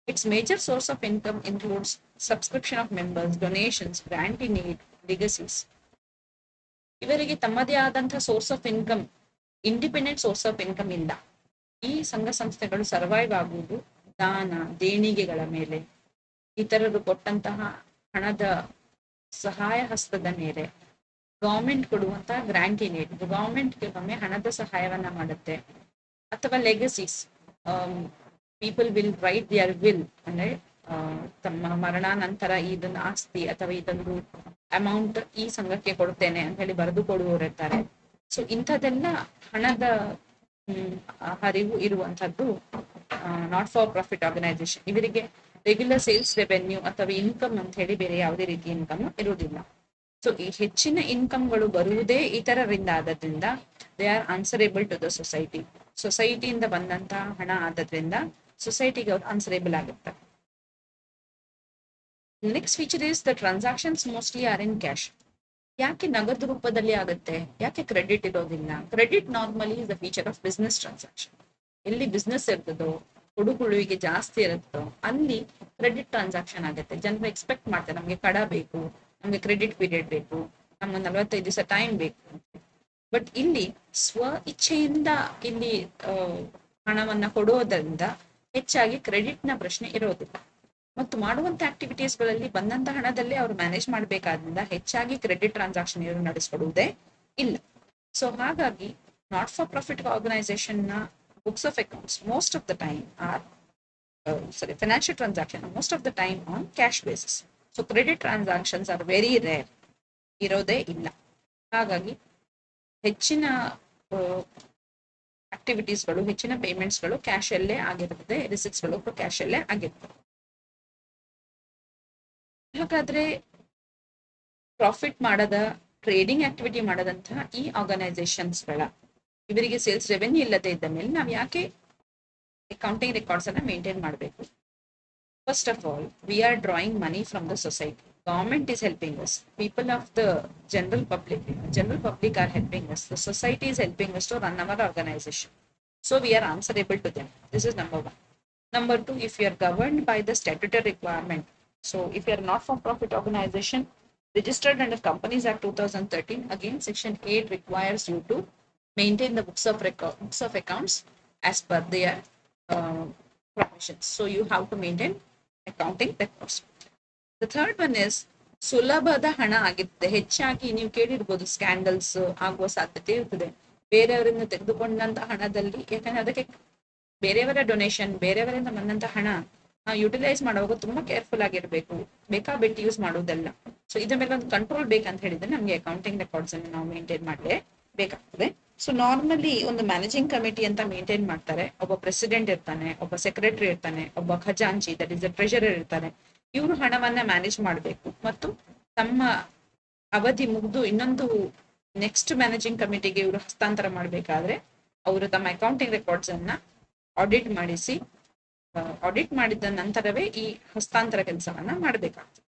its major source of income includes subscription of members, donations, grant in aid, legacies. ಇವರಿಗೆ ತಮ್ಮದೇ ಆದಂತಹ source of income, independent source of income ಇಲ್ಲ. ಈ ಸಂಘ ಸಂಸ್ಥೆಗಳು ಸರ್ವೈವ್ ಆಗುವುದು ದಾನ ದೇಣಿಗೆಗಳ ಮೇಲೆ, ಇತರರು ಕೊಟ್ಟಂತಹ ಹಣದ ಸಹಾಯ ಹಸ್ತದ ಮೇಲೆ, ಗವರ್ಮೆಂಟ್ ಕೊಡುವಂತಹ ಗ್ರಾಂಟ್ ಇನ್ ಏಡ್, ಗವರ್ಮೆಂಟ್ಗೆ ಒಮ್ಮೆ ಹಣದ ಸಹಾಯವನ್ನ ಮಾಡುತ್ತೆ. ಅಥವಾ legacies, people will write their will, ಅಂದ್ರೆ ತಮ್ಮ ಮರಣಾನಂತರ ಇದೊಂದು ಆಸ್ತಿ ಅಥವಾ ಇದೊಂದು ಅಮೌಂಟ್ ಈ ಸಂಘಕ್ಕೆ ಕೊಡ್ತೇನೆ ಅಂತ ಹೇಳಿ ಬರೆದು ಕೊಡುವವರು ಇರ್ತಾರೆ. ಸೊ ಇಂಥದ್ದೆಲ್ಲ ಹಣದ ಹರಿವು ಇರುವಂತದ್ದು ನಾಟ್ ಫಾರ್ ಪ್ರಾಫಿಟ್ ಆರ್ಗನೈಸೇಷನ್. ಇವರಿಗೆ ರೆಗ್ಯುಲರ್ ಸೇಲ್ಸ್ ರೆವೆನ್ಯೂ ಅಥವಾ ಇನ್ಕಮ್ ಅಂತ ಹೇಳಿ ಬೇರೆ ಯಾವುದೇ ರೀತಿಯ ಇನ್ಕಮ್ ಇರುವುದಿಲ್ಲ. ಸೊ ಈ ಹೆಚ್ಚಿನ ಇನ್ಕಮ್ಗಳು ಬರುವುದೇ ಇತರರಿಂದ ಆದದ್ರಿಂದ they are answerable to the society. ಸೊಸೈಟಿಯಿಂದ ಬಂದಂತಹ ಹಣ ಆದದ್ರಿಂದ ಸೊಸೈಟಿಗೆ ಅವರು ಆನ್ಸರೇಬಲ್ ಆಗುತ್ತಾರೆ. Next feature is the transactions mostly are in cash. ಯಾಕೆ ನಗದು ರೂಪದಲ್ಲಿ ಆಗುತ್ತೆ, ಯಾಕೆ ಕ್ರೆಡಿಟ್ ಇರೋದಿಲ್ಲ? Credit normally is the feature of business transaction. ಎಲ್ಲಿ ಬಿಸ್ನೆಸ್ ಇರ್ತದೋ, ಕೊಡುಕೊಳ್ಳುವಿಕೆ ಜಾಸ್ತಿ ಇರುತ್ತೋ ಅಲ್ಲಿ ಕ್ರೆಡಿಟ್ ಟ್ರಾನ್ಸಾಕ್ಷನ್ ಆಗುತ್ತೆ. ಜನರು ಎಕ್ಸ್ಪೆಕ್ಟ್ ಮಾಡ್ತಾರೆ, ನಮ್ಗೆ ಕಡ ಬೇಕು, ನಮ್ಗೆ ಕ್ರೆಡಿಟ್ ಪೀರಿಯಡ್ ಬೇಕು, ನಮ್ಗೆ 45 ದಿವಸ ಟೈಮ್ ಬೇಕು. ಬಟ್ ಇಲ್ಲಿ ಸ್ವ ಇಚ್ಛೆಯಿಂದ ಇಲ್ಲಿ ಹಣವನ್ನ ಕೊಡೋದ್ರಿಂದ ಹೆಚ್ಚಾಗಿ ಕ್ರೆಡಿಟ್ ನ ಪ್ರಶ್ನೆ ಇರೋದಿಲ್ಲ. ಮತ್ತು ಮಾಡುವಂತ ಆಕ್ಟಿವಿಟೀಸ್ ಗಳಲ್ಲಿ ಬಂದಂತ ಹಣದಲ್ಲೇ ಅವರು ಮ್ಯಾನೇಜ್ ಮಾಡಬೇಕಾದ್ರಿಂದ ಹೆಚ್ಚಾಗಿ ಕ್ರೆಡಿಟ್ ಟ್ರಾನ್ಸಾಕ್ಷನ್ ಇವರು ನಡೆಸಿಕೊಡುವುದೇ ಇಲ್ಲ. ಸೊ ಹಾಗಾಗಿ ನಾಟ್ ಫಾರ್ ಪ್ರಾಫಿಟ್ ಆರ್ಗನೈಸೇಷನ್ ನ books of accounts most of the time are financial transaction most of the time on cash basis. So credit transactions are very rare, ಇರೋದೇ ಇಲ್ಲ. ಹಾಗಾಗಿ ಹೆಚ್ಚಿನ ಆಕ್ಟಿವಿಟೀಸ್ಗಳು, ಹೆಚ್ಚಿನ ಪೇಮೆಂಟ್ಸ್ಗಳು ಕ್ಯಾಶ್ ಅಲ್ಲೇ ಆಗಿರ್ತದೆ, ರಿಸಿಟ್ಸ್ಗಳು ಕ್ಯಾಶ್ ಅಲ್ಲೇ ಆಗಿರ್ತದೆ. ಹಾಗಾದ್ರೆ ಪ್ರಾಫಿಟ್ ಮಾಡದ ಟ್ರೇಡಿಂಗ್ ಆಕ್ಟಿವಿಟಿ ಮಾಡದಂತಹ ಈ ಆರ್ಗನೈಸೇಷನ್ಸ್ಗಳ ಇವರಿಗೆ ಸೇಲ್ಸ್ ರೆವೆನ್ಯೂ ಇಲ್ಲದೆ ಇದ್ದ ಮೇಲೆ ನಾವು ಯಾಕೆ ಅಕೌಂಟಿಂಗ್ ರೆಕಾರ್ಡ್ಸ್ ಅನ್ನ ಮೇಂಟೈನ್ ಮಾಡಬೇಕು? First of all, we are drawing money from the society. Government is helping us. People of the general public are helping us. The society is helping us to run our organization. So we are answerable to them. This is number one. Number two, if you are governed by the statutory requirement, so if you are not for profit organization registered under Companies Act 2013, again Section 8 requires you to maintain the books of accounts as per their uh, provisions. So you have to maintain accounting records. The third one is ಸುಲಭದ ಹಣ ಆಗಿರುತ್ತೆ. ಹೆಚ್ಚಾಗಿ ನೀವು ಕೇಳಿರ್ಬೋದು ಸ್ಕ್ಯಾಂಡಲ್ಸ್ ಆಗುವ ಸಾಧ್ಯತೆ ಇರ್ತದೆ ಬೇರೆಯವರಿಂದ ತೆಗೆದುಕೊಂಡಂತ ಹಣದಲ್ಲಿ. ಯಾಕಂದ್ರೆ ಅದಕ್ಕೆ ಬೇರೆಯವರ ಡೊನೇಷನ್, ಬೇರೆಯವರಿಂದ ಬಂದಂತ ಹಣ ಯುಟಿಲೈಸ್ ಮಾಡುವಾಗ ತುಂಬಾ ಕೇರ್ಫುಲ್ ಆಗಿರ್ಬೇಕು, ಬೇಕಾಬಿಟ್ಟು ಯೂಸ್ ಮಾಡುವುದಲ್ಲ. ಸೊ ಇದ್ರ ಮೇಲೆ ಒಂದು ಕಂಟ್ರೋಲ್ ಬೇಕಂತ ಹೇಳಿದ್ರೆ ನಮ್ಗೆ ಅಕೌಂಟಿಂಗ್ ರೆಕಾರ್ಡ್ಸ್ ಅನ್ನು ನಾವು ಮೇಂಟೈನ್ ಮಾಡಲೇ ಬೇಕಾಗ್ತದೆ. ಸೊ ನಾರ್ಮಲಿ ಒಂದು ಮ್ಯಾನೇಜಿಂಗ್ ಕಮಿಟಿ ಅಂತ ಮೇಂಟೈನ್ ಮಾಡ್ತಾರೆ. ಒಬ್ಬ ಪ್ರೆಸಿಡೆಂಟ್ ಇರ್ತಾನೆ, ಒಬ್ಬ ಸೆಕ್ರೆಟರಿ ಇರ್ತಾನೆ, ಒಬ್ಬ ಖಜಾಂಚಿ ದಟ್ ಇಸ್ ಟ್ರೆಷರರ್ ಇರ್ತಾನೆ. ಇವರು ಹಣವನ್ನ ಮ್ಯಾನೇಜ್ ಮಾಡಬೇಕು ಮತ್ತು ತಮ್ಮ ಅವಧಿ ಮುಗಿದು ಇನ್ನೊಂದು ನೆಕ್ಸ್ಟ್ ಮ್ಯಾನೇಜಿಂಗ್ ಕಮಿಟಿಗೆ ಇವರು ಹಸ್ತಾಂತರ ಮಾಡಬೇಕಾದ್ರೆ ಅವರು ತಮ್ಮ ಅಕೌಂಟಿಂಗ್ ರೆಕಾರ್ಡ್ಸ್ ಅನ್ನ ಆಡಿಟ್ ಮಾಡಿಸಿ, ಆಡಿಟ್ ಮಾಡಿದ ನಂತರವೇ ಈ ಹಸ್ತಾಂತರ ಕೆಲಸವನ್ನ ಮಾಡಬೇಕಾಗ್ತದೆ.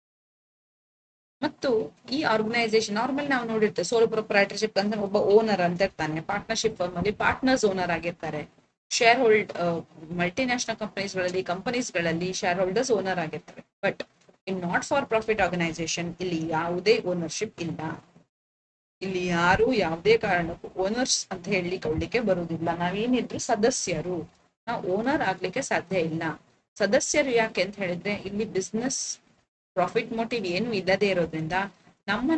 ಮತ್ತು ಈ ಆರ್ಗನೈಸೇಷನ್ ನಾರ್ಮಲ್ ನಾವು ನೋಡಿರ್ತೇವೆ ಸೋಲ್ ಪ್ರೊಪ್ರೈಟರ್ಶಿಪ್ ಅಂತ ಒಬ್ಬ ಓನರ್ ಅಂತ ಇರ್ತಾನೆ. ಪಾರ್ಟ್ನರ್ಶಿಪ್ ಫರ್ಮ್ ಅಲ್ಲಿ ಪಾರ್ಟ್ನರ್ಸ್ ಓನರ್ ಆಗಿರ್ತಾರೆ. ಶೇರ್ ಹೋಲ್ಡ್ ಮಲ್ಟಿನ್ಯಾಷನಲ್ ಕಂಪನೀಸ್ಗಳಲ್ಲಿ ಶೇರ್ ಹೋಲ್ಡರ್ಸ್ ಓನರ್ ಆಗಿರ್ತಾರೆ. But in not for profit organisation ಇಲ್ಲಿ ಯಾವುದೇ ಓನರ್ಶಿಪ್ ಇಲ್ಲ. ಇಲ್ಲಿ ಯಾರು ಯಾವುದೇ ಕಾರಣಕ್ಕೂ ಓನರ್ಸ್ ಅಂತ ಹೇಳಿಕೊಳ್ಳಿಕ್ಕೆ ಬರುವುದಿಲ್ಲ. ನಾವೇನಿದ್ರು ಸದಸ್ಯರು, ನಾವು ಓನರ್ ಆಗ್ಲಿಕ್ಕೆ ಸಾಧ್ಯ ಇಲ್ಲ. ಸದಸ್ಯರು ಯಾಕೆ ಅಂತ ಹೇಳಿದ್ರೆ ಇಲ್ಲಿ ಬಿಸ್ನೆಸ್ ಪ್ರಾಫಿಟ್ ಮೋಟಿವ್ ಏನು ಇಲ್ಲದೆ ಇರೋದ್ರಿಂದ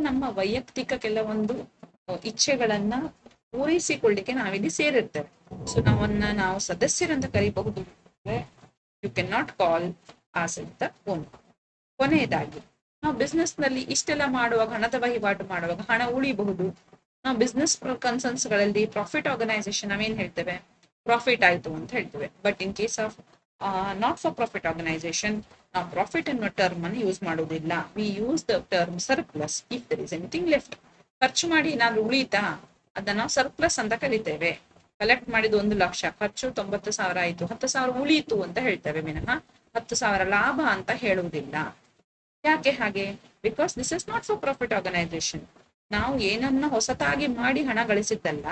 ನಮ್ಮ ವೈಯಕ್ತಿಕ ಕೆಲವೊಂದು ಇಚ್ಛೆಗಳನ್ನ ಪೂರೈಸಿಕೊಳ್ಳಿಕ್ಕೆ ನಾವಿಲ್ಲಿ ಸೇರಿರ್ತೇವೆ. ಸೊ ನಾವು ಸದಸ್ಯರಂತ ಕರಿಬಹುದು. You can not call ourself the owner. ಕೊನೆಯದಾಗಿ ನಾವು ಬಿಸ್ನೆಸ್ ನಲ್ಲಿ ಇಷ್ಟೆಲ್ಲ ಮಾಡುವಾಗ, ಹಣದ ವಹಿವಾಟು ಮಾಡುವಾಗ ಹಣ ಉಳಿಬಹುದು. ನಾವು ಬಿಸ್ನೆಸ್ ಕನ್ಸರ್ನ್ಸ್ ಗಳಲ್ಲಿ ಪ್ರಾಫಿಟ್ ಆರ್ಗನೈಸೇಷನ್ ನಾವೇನ್ ಹೇಳ್ತೇವೆ, ಪ್ರಾಫಿಟ್ ಆಯ್ತು ಅಂತ ಹೇಳ್ತೇವೆ. But in case of not for profit organization ನಾವು ಪ್ರಾಫಿಟ್ ಅನ್ನೋ ಟರ್ಮ್ ಅನ್ನು ಯೂಸ್ ಮಾಡುವುದಿಲ್ಲ. We use the term surplus if there is anything left. ಖರ್ಚು ಮಾಡಿ ಏನಾದ್ರು ಉಳಿತಾ ಅದನ್ನ ನಾವು ಸರ್ಪ್ಲಸ್ ಅಂತ ಕರಿತೇವೆ. ಕಲೆಕ್ಟ್ ಮಾಡಿದ 1,00,000, ಖರ್ಚು 90,000 ಆಯ್ತು, 10,000 ಉಳಿಯಿತು ಅಂತ ಹೇಳ್ತೇವೆ ವಿನಃ 10,000 ಲಾಭ ಅಂತ ಹೇಳುವುದಿಲ್ಲ. ಯಾಕೆ ಹಾಗೆ? Because this is not for profit organization. ನಾವು ಏನನ್ನ ಹೊಸತಾಗಿ ಮಾಡಿ ಹಣ ಗಳಿಸಿದ್ದಲ್ಲ,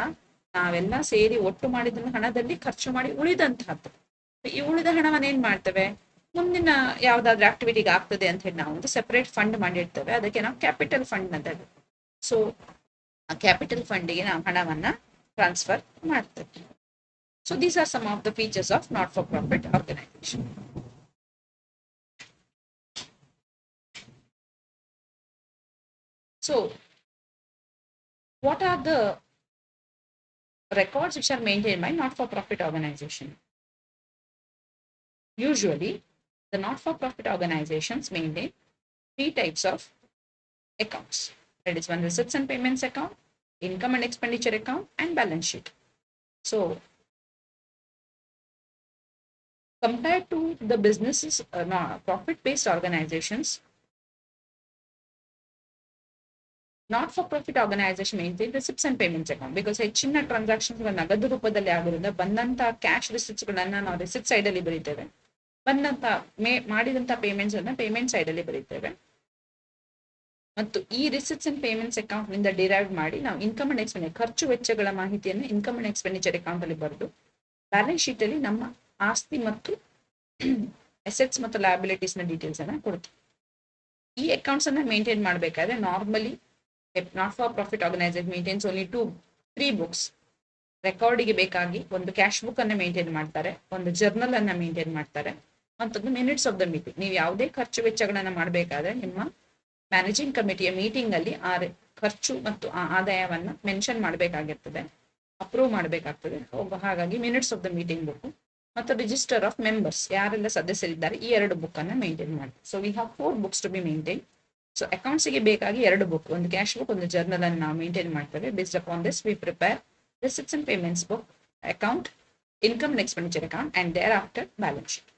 ನಾವೆಲ್ಲ ಸೇರಿ ಒಟ್ಟು ಮಾಡಿದ ಹಣದಲ್ಲಿ ಖರ್ಚು ಮಾಡಿ ಉಳಿದಂತಹದ್ದು. ಈ ಉಳಿದ ಹಣವನ್ನ ಏನ್ ಮಾಡ್ತೇವೆ, ಮುಂದಿನ ಯಾವ್ದಾದ್ರು ಆಕ್ಟಿವಿಟಿಗೆ ಆಗ್ತದೆ ಅಂತ ಹೇಳಿ ನಾವು ಒಂದು ಸೆಪರೇಟ್ ಫಂಡ್ ಮಾಡಿರ್ತೇವೆ. ಅದಕ್ಕೆ ನಾವು ಕ್ಯಾಪಿಟಲ್ ಫಂಡ್ ಅಂತ ಹೇಳಿ. ಸೊ ಆ ಕ್ಯಾಪಿಟಲ್ ಫಂಡಿಗೆ ನಾವು ಹಣವನ್ನ ಟ್ರಾನ್ಸ್ಫರ್ ಮಾಡ್ತೇವೆ. So these are some of the features of not for profit organization. So what are the records which are maintained by not-for-profit organization? Usually, the not-for-profit organizations maintain 3 types of accounts. That is, one receipts and payments account, income and expenditure account, and balance sheet. So, compared to the businesses, profit-based organizations, not for profit organization maintain receipts and payments account. Because ಹೆಚ್ಚಿನ ಟ್ರಾನ್ಸಾಕ್ಷನ್ಸ್ ನಗದು ರೂಪದಲ್ಲಿ ಆಗಿರೋದ್ರಿಂದ ಬಂದಂತ ಕ್ಯಾಶ್ ರಿಸಿಪ್ಟ್ಸ್ ಗಳನ್ನ ನಾವು ರಿಸಿಪ್ಟ್ ಸೈಡ್ ಅಲ್ಲಿ ಬರೀತೇವೆ. ಬಂದಂತ ಮಾಡಿದಂತ ಪೇಮೆಂಟ್ಸ್ ಅನ್ನ ಪೇಮೆಂಟ್ ಸೈಡ್ ಅಲ್ಲಿ ಬರೀತೇವೆ. ಮತ್ತು ಈ ರಿಸಿಪ್ಟ್ಸ್ ಅಂಡ್ ಪೇಮೆಂಟ್ಸ್ ಅಕೌಂಟ್ ನಿಂದ ಡಿರೈವ್ ಮಾಡಿ ನಾವು ಇನ್ಕಮ್ ಅಂಡ್ ಎಕ್ಸ್ಪೆಂಡಿಚರ್ ಖರ್ಚು ವೆಚ್ಚಗಳ ಮಾಹಿತಿಯನ್ನು ಇನ್ಕಮ್ ಅಂಡ್ ಎಕ್ಸ್ಪೆಂಡಿಚರ್ ಅಕೌಂಟ್ ಅಲ್ಲಿ ಬರೆದು ಬ್ಯಾಲೆನ್ಸ್ ಶೀಟ್ ಅಲ್ಲಿ ನಮ್ಮ ಆಸ್ತಿ ಮತ್ತು ಅಸೆಟ್ಸ್ ಮತ್ತು ಲಯಬಿಲಿಟೀಸ್ ನ ಡೀಟೇಲ್ಸ್ ಅನ್ನ ಕೊಡ್ತೀವಿ. ಈ ಅಕೌಂಟ್ಸ್ ಅನ್ನ ಮೇಂಟೈನ್ ಮಾಡಬೇಕಾದ್ರೆ normally not for profit organisation maintains only 3 books. ರೆಕಾರ್ಡಿಗೆ ಬೇಕಾಗಿ ಒಂದು ಕ್ಯಾಶ್ ಬುಕ್ ಅನ್ನ ಮೇಂಟೈನ್ ಮಾಡ್ತಾರೆ, ಒಂದು ಜರ್ನಲ್ ಅನ್ನ ಮೇಂಟೈನ್ ಮಾಡ್ತಾರೆ, ಮತ್ತೊಂದು ಮಿನಿಟ್ಸ್ ಆಫ್ ದ ಮೀಟಿಂಗ್. ನೀವು ಯಾವುದೇ ಖರ್ಚು ವೆಚ್ಚಗಳನ್ನ ಮಾಡಬೇಕಾದ್ರೆ ನಿಮ್ಮ ಮ್ಯಾನೇಜಿಂಗ್ ಕಮಿಟಿಯ ಮೀಟಿಂಗ್ ಅಲ್ಲಿ ಆ ಖರ್ಚು ಮತ್ತು ಆ ಆದಾಯವನ್ನ ಮೆನ್ಷನ್ ಮಾಡಬೇಕಾಗಿರ್ತದೆ, ಅಪ್ರೂವ್ ಮಾಡಬೇಕಾಗ್ತದೆ. ಹಾಗಾಗಿ minutes of the meeting book ಮತ್ತು ರಿಜಿಸ್ಟರ್ ಆಫ್ ಮೆಂಬರ್ಸ್, ಯಾರೆಲ್ಲ ಸದಸ್ಯರಿದ್ದಾರೆ, ಈ 2 ಬುಕ್ ಅನ್ನ ಮೇಂಟೈನ್ ಮಾಡಿ. So we have 4 books to be maintain. So ಅಕೌಂಟ್ಸ್ಗೆ ಬೇಕಾಗಿ 2 ಬುಕ್, ಒಂದು ಕ್ಯಾಶ್ ಬುಕ್, ಒಂದು ಜರ್ನಲ್ ಅನ್ನು ನಾವು ಮೇಂಟೈನ್ ಮಾಡ್ತೇವೆ. Based upon this we prepare receipts and payments book, account, income and expenditure account, and thereafter balance sheet.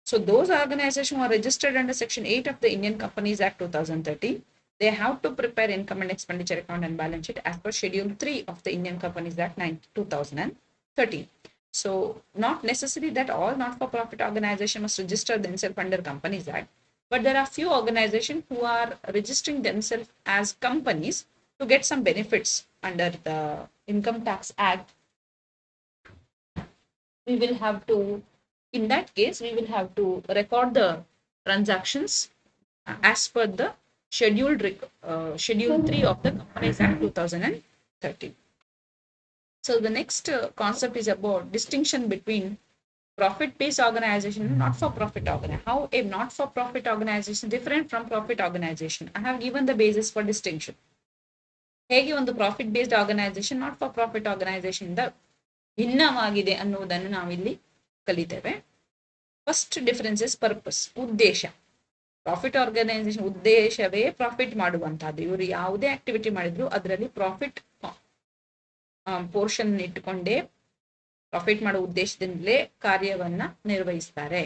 So those organizations who are registered under Section 8 of the Indian Companies Act 2013, they have to prepare income and expenditure account and balance sheet as per Schedule 3 of the Indian Companies Act 2013. So not necessary that all not-for-profit organizations must register themselves under Companies Act. But there are few organizations who are registering themselves as companies to get some benefits under the Income Tax Act. We will have to, in that case, we will have to record the transactions as per the schedule 3 of the Companies Act 2013. So the next concept is about distinction between profit-based organization and not-for-profit organization. How a not-for-profit organization different from profit organization? I have given the basis for distinction. ಹೇಗೆ ಒಂದು profit based organization not for profit organization ಇಂದ ಭಿನ್ನವಾಗಿದೆ ಅನ್ನುವುದನ್ನು ನಾವಿಲ್ಲಿ ಕಲಿತೇವೆ. ಫಸ್ಟ್ ಡಿಫರೆನ್ಸ್ ಇಸ್ ಪರ್ಪಸ್, ಉದ್ದೇಶ. ಪ್ರಾಫಿಟ್ ಆರ್ಗನೈಸೇಷನ್ ಉದ್ದೇಶವೇ ಪ್ರಾಫಿಟ್ ಮಾಡುವಂತಹದ್ದು. ಇವರು ಯಾವುದೇ ಆಕ್ಟಿವಿಟಿ ಮಾಡಿದ್ರು ಅದರಲ್ಲಿ ಪ್ರಾಫಿಟ್ ಪೋರ್ಷನ್ ಇಟ್ಟುಕೊಂಡೇ, ಪ್ರಾಫಿಟ್ ಮಾಡೋ ಉದ್ದೇಶದಿಂದಲೇ ಕಾರ್ಯವನ್ನ ನಿರ್ವಹಿಸ್ತಾರೆ.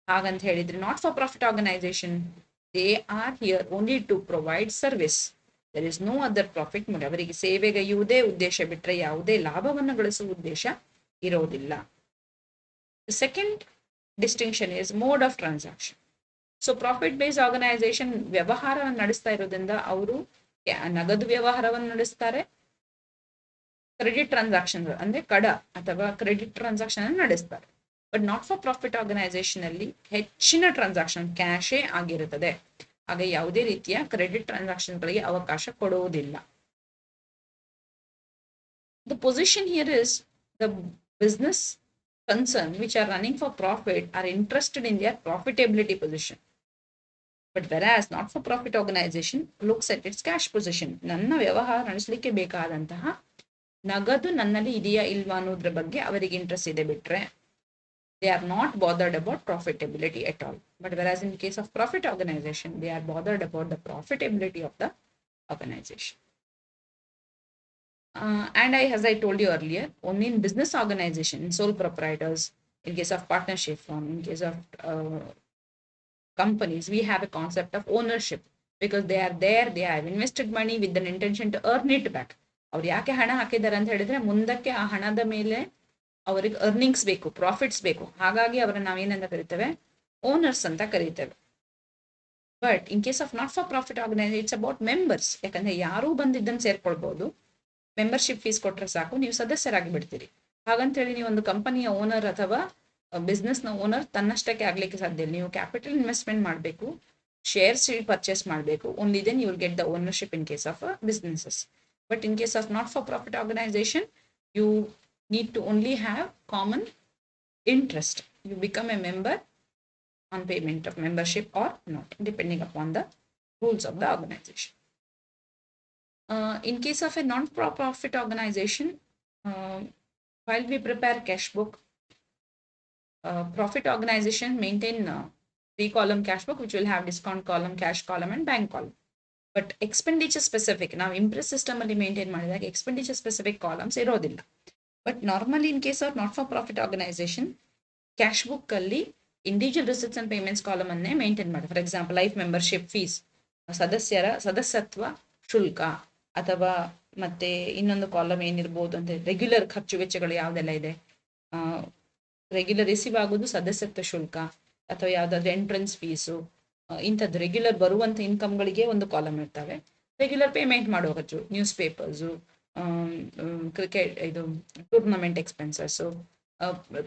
ಹಾಗಂತ ಹೇಳಿದ್ರೆ not for profit organization, they are here only to provide service. There is no other profit motive. ಅವರಿಗೆ ಸೇವೆಗೈಯುವುದೇ ಉದ್ದೇಶ ಬಿಟ್ಟರೆ ಯಾವುದೇ ಲಾಭವನ್ನು ಗಳಿಸುವ ಉದ್ದೇಶ ಇರೋದಿಲ್ಲ. Second distinction is mode of transaction. So profit based organization ವ್ಯವಹಾರವನ್ನು ನಡೆಸ್ತಾ ಇರೋದ್ರಿಂದ ಅವರು ನಗದು ವ್ಯವಹಾರವನ್ನು ನಡೆಸ್ತಾರೆ, ಕ್ರೆಡಿಟ್ ಟ್ರಾನ್ಸಾಕ್ಷನ್ ಅಂದ್ರೆ ಕಡ ಅಥವಾ ಕ್ರೆಡಿಟ್ ಟ್ರಾನ್ಸಾಕ್ಷನ್ ನಡೆಸ್ತಾರೆ. But not for profit organisation ಅಲ್ಲಿ ಹೆಚ್ಚಿನ ಟ್ರಾನ್ಸಾಕ್ಷನ್ ಕ್ಯಾಶೇ ಆಗಿರುತ್ತದೆ. ಆಗ ಯಾವುದೇ ರೀತಿಯ ಕ್ರೆಡಿಟ್ ಟ್ರಾನ್ಸಾಕ್ಷನ್ ಗಳಿಗೆ ಅವಕಾಶ ಕೊಡುವುದಿಲ್ಲ. The position here is the business concern which are running for profit are interested in their profitability position. But whereas not for profit organization looks at its cash position. ನನ್ನ ವ್ಯವಹಾರ ನಡೆಸಲಿಕ್ಕೆ ಬೇಕಾದಂತಹ ನಗದು ನನ್ನಲ್ಲಿ ಇದೆಯಾ ಇಲ್ವಾ ಅನ್ನೋದ್ರ ಬಗ್ಗೆ ಅವರಿಗೆ ಇಂಟ್ರೆಸ್ಟ್ ಇದೆ ಬಿಟ್ರೆ they are not bothered about profitability at all. But whereas in case of profit organization, they are bothered about the profitability of the organization. And as I told you earlier, only in business organization, in sole proprietors, in case of partnership firm, in case of companies, we have a concept of ownership because they are there, they have invested money with an intention to earn it back. ಅವ್ರು ಯಾಕೆ ಹಣ ಹಾಕಿದ್ದಾರೆ ಅಂತ ಹೇಳಿದ್ರೆ ಮುಂದಕ್ಕೆ ಆ ಹಣದ ಮೇಲೆ ಅವರಿಗೆ ಅರ್ನಿಂಗ್ಸ್ ಬೇಕು, ಪ್ರಾಫಿಟ್ಸ್ ಬೇಕು. ಹಾಗಾಗಿ ಅವರನ್ನು ನಾವೇನಂತ ಕರಿತೇವೆ, ಓನರ್ಸ್ ಅಂತ ಕರೀತೇವೆ. But in case of not for profit organisation it's about members. ಯಾಕಂದ್ರೆ ಯಾರೂ ಬಂದಿದ್ದನ್ನು ಸೇರ್ಕೊಳ್ಬಹುದು, ಮೆಂಬರ್ಶಿಪ್ ಫೀಸ್ ಕೊಟ್ಟರೆ ಸಾಕು, ನೀವು ಸದಸ್ಯರಾಗಿ ಬಿಡ್ತೀರಿ. ಹಾಗಂತೇಳಿ ನೀವು ಒಂದು ಕಂಪನಿಯ ಓನರ್ ಅಥವಾ ಬಿಸ್ನೆಸ್ನ ಓನರ್ ತನ್ನಷ್ಟಕ್ಕೆ ಆಗ್ಲಿಕ್ಕೆ ಸಾಧ್ಯ ಇಲ್ಲ. ನೀವು ಕ್ಯಾಪಿಟಲ್ ಇನ್ವೆಸ್ಟ್ಮೆಂಟ್ ಮಾಡಬೇಕು, ಶೇರ್ಸ್ ಪರ್ಚೇಸ್ ಮಾಡಬೇಕು. Only then you will get the ownership in case of businesses. But in case of not for profit organization, you need to only have common interest. You become a member on payment of membership or not, depending upon the rules of the organization. In case of a non-profit organization, while we prepare cash book, profit organization maintain 3-column cash book which will have discount column, cash column and bank column. But expenditure specific ನಾವು ಇಂಪ್ರೆಸ್ ಸಿಸ್ಟಮ್ ಅಲ್ಲಿ ಮೇಂಟೈನ್ ಮಾಡಿದಾಗ ಎಕ್ಸ್ಪೆಂಡಿಚರ್ ಸ್ಪೆಸಿಫಿಕ್ ಕಾಲಮ್ಸ್ ಇರೋದಿಲ್ಲ. But normally in case of not for profit organisation cash book ಅಲ್ಲಿ individual receipts and payments column ಅನ್ನೇ ಮೇಂಟೈನ್ ಮಾಡಿ. For example life membership fees, ಸದಸ್ಯರ ಸದಸ್ಯತ್ವ ಶುಲ್ಕ, ಅಥವಾ ಮತ್ತೆ ಇನ್ನೊಂದು ಕಾಲಮ್ ಏನಿರ್ಬೋದು ಅಂತ ರೆಗ್ಯುಲರ್ ಖರ್ಚು ವೆಚ್ಚಗಳು ಯಾವುದೆಲ್ಲ ಇದೆ, ರೆಗ್ಯುಲರ್ ರಿಸೀವ್ ಆಗೋದು ಸದಸ್ಯತ್ವ ಶುಲ್ಕ ಅಥವಾ ಯಾವುದಾದ್ರೂ ಎಂಟ್ರೆನ್ಸ್ ಫೀಸು, ಇಂಥದ್ದು ರೆಗ್ಯುಲರ್ ಬರುವಂಥ ಇನ್ಕಮ್ಗಳಿಗೆ ಒಂದು ಕಾಲಮ್ ಇರ್ತವೆ. ರೆಗ್ಯುಲರ್ ಪೇಮೆಂಟ್ ಮಾಡೋ ಖರ್ಚು, ನ್ಯೂಸ್ ಪೇಪರ್ಸು, ಕ್ರಿಕೆಟ್ ಇದು ಟೂರ್ನಮೆಂಟ್ ಎಕ್ಸ್ಪೆನ್ಸಸ್ಸು,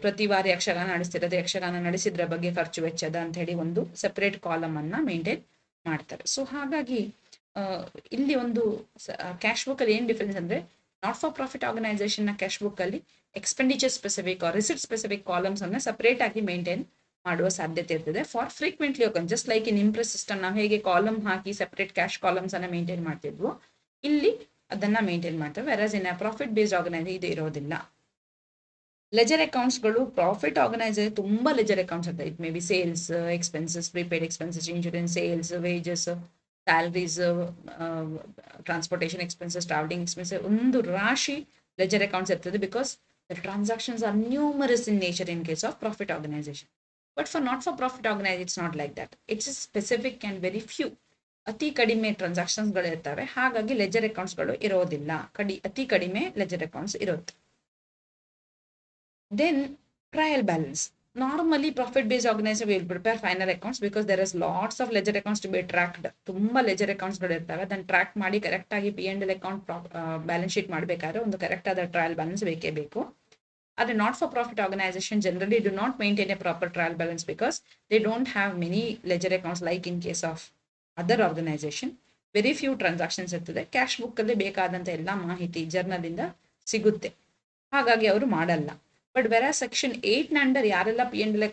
ಪ್ರತಿ ವಾರ ಯಕ್ಷಗಾನ ನಡೆಸ್ತಿರೋದು, ಯಕ್ಷಗಾನ ನಡೆಸಿದ್ರ ಬಗ್ಗೆ ಖರ್ಚು ವೆಚ್ಚದ ಅಂತ ಹೇಳಿ ಒಂದು ಸೆಪರೇಟ್ ಕಾಲಮ್ ಅನ್ನ ಮೇಂಟೈನ್ ಮಾಡ್ತಾರೆ. ಸೊ ಹಾಗಾಗಿ ಇಲ್ಲಿ ಒಂದು ಕ್ಯಾಶ್ ಬುಕ್ ಅಲ್ಲಿ ಏನ್ ಡಿಫರೆನ್ಸ್ ಅಂದ್ರೆ, ನಾಟ್ ಫಾರ್ ಪ್ರಾಫಿಟ್ ಆರ್ಗನೈಸೇಷನ್ ನ ಕ್ಯಾಶ್ ಬುಕ್ ಅಲ್ಲಿ expenditure specific receipt specific columns ಅನ್ನ ಸಪರೇಟ್ ಆಗಿ ಮೇಂಟೈನ್ ಮಾಡುವ ಸಾಧ್ಯತೆ ಇರ್ತದೆ. For frequently open, just like in imprest system ನಾವು ಹೇಗೆ ಕಾಲಮ್ ಹಾಕಿ ಸೆಪರೇಟ್ ಕ್ಯಾಶ್ ಕಾಲಮ್ಸ್ ಅನ್ನ ಮೇಂಟೈನ್ ಮಾಡ್ತಿದ್ವು, ಇಲ್ಲಿ ಅದನ್ನ ಮೇಂಟೈನ್ ಮಾಡ್ತೇವೆ. Versus in profit based organization ಇದು ಇರೋದಿಲ್ಲ. ಲೆಜರ್ ಅಕೌಂಟ್ಸ್ಗಳು ಪ್ರಾಫಿಟ್ ಆರ್ಗನೈಸೇಷನ್ ತುಂಬಾ ಲೆಜರ್ ಅಕೌಂಟ್ಸ್ ಇರ್ತದೆ. It may be sales expenses, prepaid expenses, insurance, sales, wages, salaries, transportation expenses, travelling expenses, ಒಂದು ರಾಶಿ ಲೆಜರ್ ಅಕೌಂಟ್ಸ್ ಇರ್ತದೆ. Because the transactions are numerous in nature in case of profit organization. But for not for profit organization it's not like that. It's specific and very few. ಅತಿ ಕಡಿಮೆ ಟ್ರಾನ್ಸಾಕ್ಷನ್ಸ್ ಗಳು ಇರ್ತವೆ, ಹಾಗಾಗಿ ಲೆಜರ್ ಅಕೌಂಟ್ಸ್ ಗಳು ಇರೋದಿಲ್ಲ. ಅತಿ ಕಡಿಮೆ ಲೆಜರ್ ಅಕೌಂಟ್ಸ್ ಇರುತ್ತೆ. Then trial balance. Normally, profit-based organization will prepare final accounts because there is lots of ledger accounts to be tracked. ತುಂಬಾ ಲೆಜರ್ ಅಕೌಂಟ್ಸ್ಗಳು ಇರ್ತವೆ, ಅದನ್ನು ಟ್ರ್ಯಾಕ್ ಮಾಡಿ ಕರೆಕ್ಟ್ ಆಗಿ P&L ಅಕೌಂಟ್ ಬ್ಯಾಲೆನ್ಸ್ ಶೀಟ್ ಮಾಡಬೇಕಾದ್ರೆ ಒಂದು ಕರೆಕ್ಟ್ ಆದ ಟ್ರಯಲ್ ಬ್ಯಾಲೆನ್ಸ್ ಬೇಕೇ ಬೇಕು. ಆದರೆ not for profit organization generally do not maintain a proper trial balance because they don't have many ledger accounts like in case of other organization. Very few transactions ಇರ್ತದೆ, ಕ್ಯಾಶ್ ಬುಕ್ಕಲ್ಲಿ ಬೇಕಾದಂಥ ಎಲ್ಲ ಮಾಹಿತಿ ಜರ್ನಲಿಂದ ಸಿಗುತ್ತೆ, ಹಾಗಾಗಿ ಅವರು ಮಾಡಲ್ಲ. ಬಟ್ ವೆರ ಸೆಕ್ಷನ್ 8 ಅಂಡರ್ ಯಾರೆಲ್ಲ P&L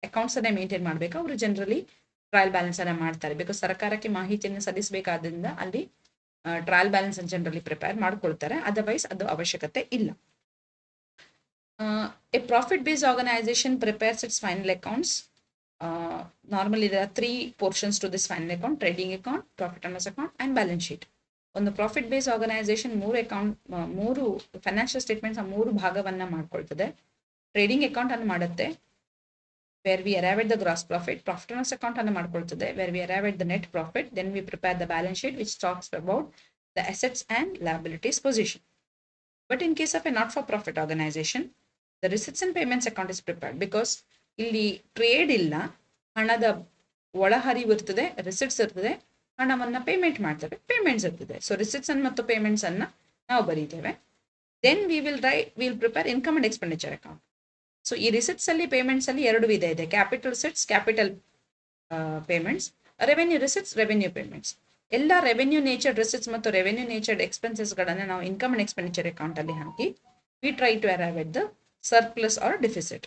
ಅಕೌಂಟ್ಸ್ ಅನ್ನೇ ಮೇಂಟೈನ್ ಮಾಡಬೇಕು ಅವರು ಜನರಲಿ ಟ್ರಯಲ್ ಬ್ಯಾಲೆನ್ಸ್ ಅನ್ನ ಮಾಡ್ತಾರೆ. ಬಿಕಾಸ್ ಸರ್ಕಾರಕ್ಕೆ ಮಾಹಿತಿಯನ್ನು ಸಲ್ಲಿಸಬೇಕಾದ್ರಿಂದ ಅಲ್ಲಿ ಟ್ರಯಲ್ ಬ್ಯಾಲೆನ್ಸ್ ಜನರಲಿ ಪ್ರಿಪೇರ್ ಮಾಡ್ಕೊಳ್ತಾರೆ, ಅದರ್ವೈಸ್ ಅದು ಅವಶ್ಯಕತೆ ಇಲ್ಲ. A profit-based organization prepares its final accounts. Normally, there are 3 portions to this final account: trading account, profit and loss account, and balance sheet. ಒಂದು ಪ್ರಾಫಿಟ್-ಬೇಸ್ಡ್ ಆರ್ಗನೈಸೇಷನ್ 3 ಫೈನಾನ್ಷಿಯಲ್ ಸ್ಟೇಟ್ಮೆಂಟ್ಸ್ 3 ಭಾಗವನ್ನ ಮಾಡ್ಕೊಳ್ತದೆ. ಟ್ರೇಡಿಂಗ್ ಅಕೌಂಟ್ ಅನ್ನು ಮಾಡುತ್ತೆ, where we arrive at the gross profit. Profit and loss account ಅನ್ನು ಮಾಡ್ಕೊಳ್ತದೆ, where we arrive at the net profit. Then we prepare the balance sheet, which talks about the assets and liabilities position. But in case of a not-for-profit organization, the receipts and payments account is prepared because ಇಲ್ಲಿ ಟ್ರೇಡ್ ಇಲ್ಲ, ಹಣದ ಒಳಹರಿವು ಇರ್ತದೆ, ರಿಸಿಟ್ಸ್ ಇರ್ತದೆ, ಹಣವನ್ನ ಪೇಮೆಂಟ್ ಮಾಡ್ತೇವೆ, ಪೇಮೆಂಟ್ಸ್ ಇರ್ತದೆ. ಸೊ ರಿಸಿಟ್ಸ್ ಅನ್ನು ಮತ್ತು ಪೇಮೆಂಟ್ಸ್ ಅನ್ನ ನಾವು ಬರೀತೇವೆ. Then will prepare income and expenditure account. So ಈ ರಿಸಿಟ್ಸ್ ಅಲ್ಲಿ ಪೇಮೆಂಟ್ಸ್ ಅಲ್ಲಿ 2 ವಿಧ ಇದೆ: capital receipts, capital payments, revenue receipts, revenue payments. ಎಲ್ಲ ರೆವೆನ್ಯೂ ನೇಚರ್ಡ್ ರಿಸಿಟ್ಸ್ ಮತ್ತು ರೆವೆನ್ಯೂ ನೇಚರ್ಡ್ ಎಕ್ಸ್ಪೆನ್ಸಸ್ಗಳನ್ನು ನಾವು ಇನ್ಕಮ್ ಅಂಡ್ ಎಕ್ಸ್ಪೆಂಡಿಚರ್ ಅಕೌಂಟ್ ಅಲ್ಲಿ ಹಾಕಿ we try to arrive at the surplus or deficit.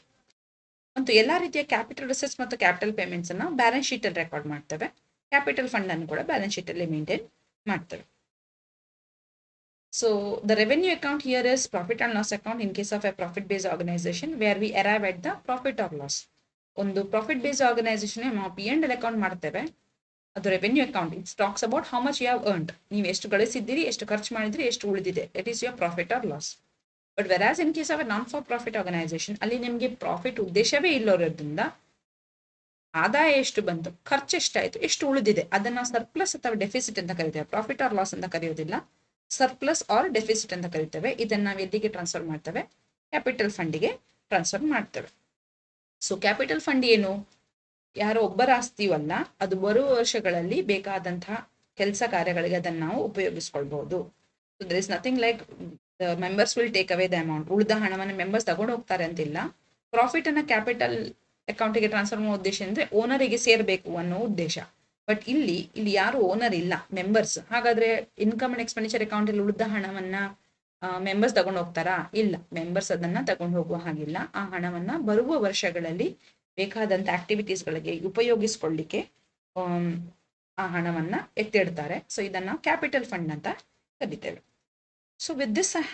ಮತ್ತು ಎಲ್ಲ ರೀತಿಯ ಕ್ಯಾಪಿಟಲ್ ರಿಸಿಟ್ಸ್ ಮತ್ತು ಕ್ಯಾಪಿಟಲ್ ಪೇಮೆಂಟ್ಸ್ ಅನ್ನು ಬ್ಯಾಲೆನ್ಸ್ ಶೀಟ್ ಅಲ್ಲಿ ರೆಕಾರ್ಡ್ ಮಾಡ್ತೇವೆ. ಕ್ಯಾಪಿಟಲ್ ಫಂಡ್ ಅನ್ನು ಕೂಡ ಬ್ಯಾಲೆನ್ಸ್ ಶೀಟ್ ಅಲ್ಲಿ ಮೇಂಟೈನ್ ಮಾಡ್ತೇವೆ. So the revenue account here is profit and loss account in case of a profit based organization, where we arrive at the profit or loss. ಒಂದು ಪ್ರಾಫಿಟ್ ಬೇಸ್ಡ್ ಆರ್ಗನೈಸೇಷನ್ ನಾವು P&L ಅಕೌಂಟ್ ಮಾಡ್ತೇವೆ, ಅದು revenue account. It talks about how much you have earned, ನೀವು ಎಷ್ಟು ಗಳಿಸಿದ್ದೀರಿ, ಎಷ್ಟು ಖರ್ಚು ಮಾಡಿದ್ರಿ, ಎಷ್ಟು ಉಳಿದಿದೆ, that is your profit or loss. But whereas in case of a non for profit organisation, ಅಲ್ಲಿ ನಿಮಗೆ ಪ್ರಾಫಿಟ್ ಉದ್ದೇಶವೇ ಇಲ್ಲೋದ್ರಿಂದ ಆದಾಯ ಎಷ್ಟು ಬಂತು, ಖರ್ಚು ಎಷ್ಟಾಯಿತು, ಎಷ್ಟು ಉಳಿದಿದೆ, ಅದನ್ನ ಸರ್ಪ್ಲಸ್ ಅಥವಾ ಡೆಫಿಸಿಟ್ ಅಂತ ಕರಿತೇವೆ. ಪ್ರಾಫಿಟ್ ಆರ್ ಲಾಸ್ ಅಂತ ಕರೆಯೋದಿಲ್ಲ, ಸರ್ಪ್ಲಸ್ ಆರ್ ಡೆಫಿಸಿಟ್ ಅಂತ ಕರಿತೇವೆ. ಇದನ್ನ ನಾವು ಎಲ್ಲಿಗೆ ಟ್ರಾನ್ಸ್ಫರ್ ಮಾಡ್ತೇವೆ? ಕ್ಯಾಪಿಟಲ್ ಫಂಡಿಗೆ ಟ್ರಾನ್ಸ್ಫರ್ ಮಾಡ್ತೇವೆ. ಸೊ ಕ್ಯಾಪಿಟಲ್ ಫಂಡ್ ಏನು? ಯಾರೋ ಒಬ್ಬರ ಆಸ್ತಿವಲ್ಲ, ಅದು ಬರುವ ವರ್ಷಗಳಲ್ಲಿ ಬೇಕಾದಂತಹ ಕೆಲಸ ಕಾರ್ಯಗಳಿಗೆ ಅದನ್ನು ನಾವು ಉಪಯೋಗಿಸ್ಕೊಳ್ಬಹುದು. So there is nothing like the members will take away the amount. ಉಳಿದ ಹಣವನ್ನು ಮೆಂಬರ್ಸ್ ತಗೊಂಡು ಹೋಗ್ತಾರೆ ಅಂತಿಲ್ಲ. ಪ್ರಾಫಿಟ್ ಅನ್ನ ಕ್ಯಾಪಿಟಲ್ ಅಕೌಂಟಿಗೆ ಟ್ರಾನ್ಸ್ಫರ್ ಮಾಡೋ ಉದ್ದೇಶ ಅಂದ್ರೆ ಓನರಿಗೆ ಸೇರ್ಬೇಕು ಅನ್ನೋ ಉದ್ದೇಶ. ಬಟ್ ಇಲ್ಲಿ ಯಾರು ಓನರ್ ಇಲ್ಲ, ಮೆಂಬರ್ಸ್. ಹಾಗಾದ್ರೆ ಇನ್ಕಮ್ ಅಂಡ್ ಎಕ್ಸ್ಪೆಂಡಿಚರ್ ಅಕೌಂಟ್ ಅಲ್ಲಿ ಉಳಿದ ಹಣವನ್ನ ಮೆಂಬರ್ಸ್ ತಗೊಂಡು ಹೋಗ್ತಾರಾ? ಇಲ್ಲ, ಮೆಂಬರ್ಸ್ ಅದನ್ನ ತಗೊಂಡು ಹೋಗುವ ಹಾಗಿಲ್ಲ. ಆ ಹಣವನ್ನ ಬರುವ ವರ್ಷಗಳಲ್ಲಿ ಬೇಕಾದಂತ ಆಕ್ಟಿವಿಟೀಸ್ಗಳಿಗೆ ಉಪಯೋಗಿಸ್ಕೊಳ್ಳಿಕ್ಕೆ ಆ ಹಣವನ್ನ ಎತ್ತಿಡ್ತಾರೆ. ಸೊ ಇದನ್ನ ಕ್ಯಾಪಿಟಲ್ ಫಂಡ್ ಅಂತ ಕರಿತೇವೆ. So with this I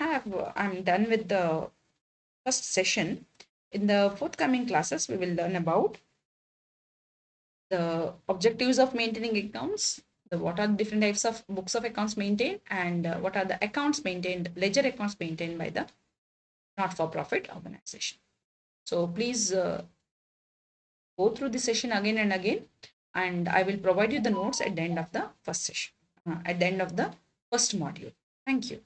am done with the first session. In the forthcoming classes, we will learn about the objectives of maintaining accounts, what are the different types of books of accounts maintained, and what are the accounts maintained, ledger accounts maintained by the not-for-profit organization. So please go through the session again and again, and I will provide you the notes at the end of the first session, at the end of the first module. Thank you.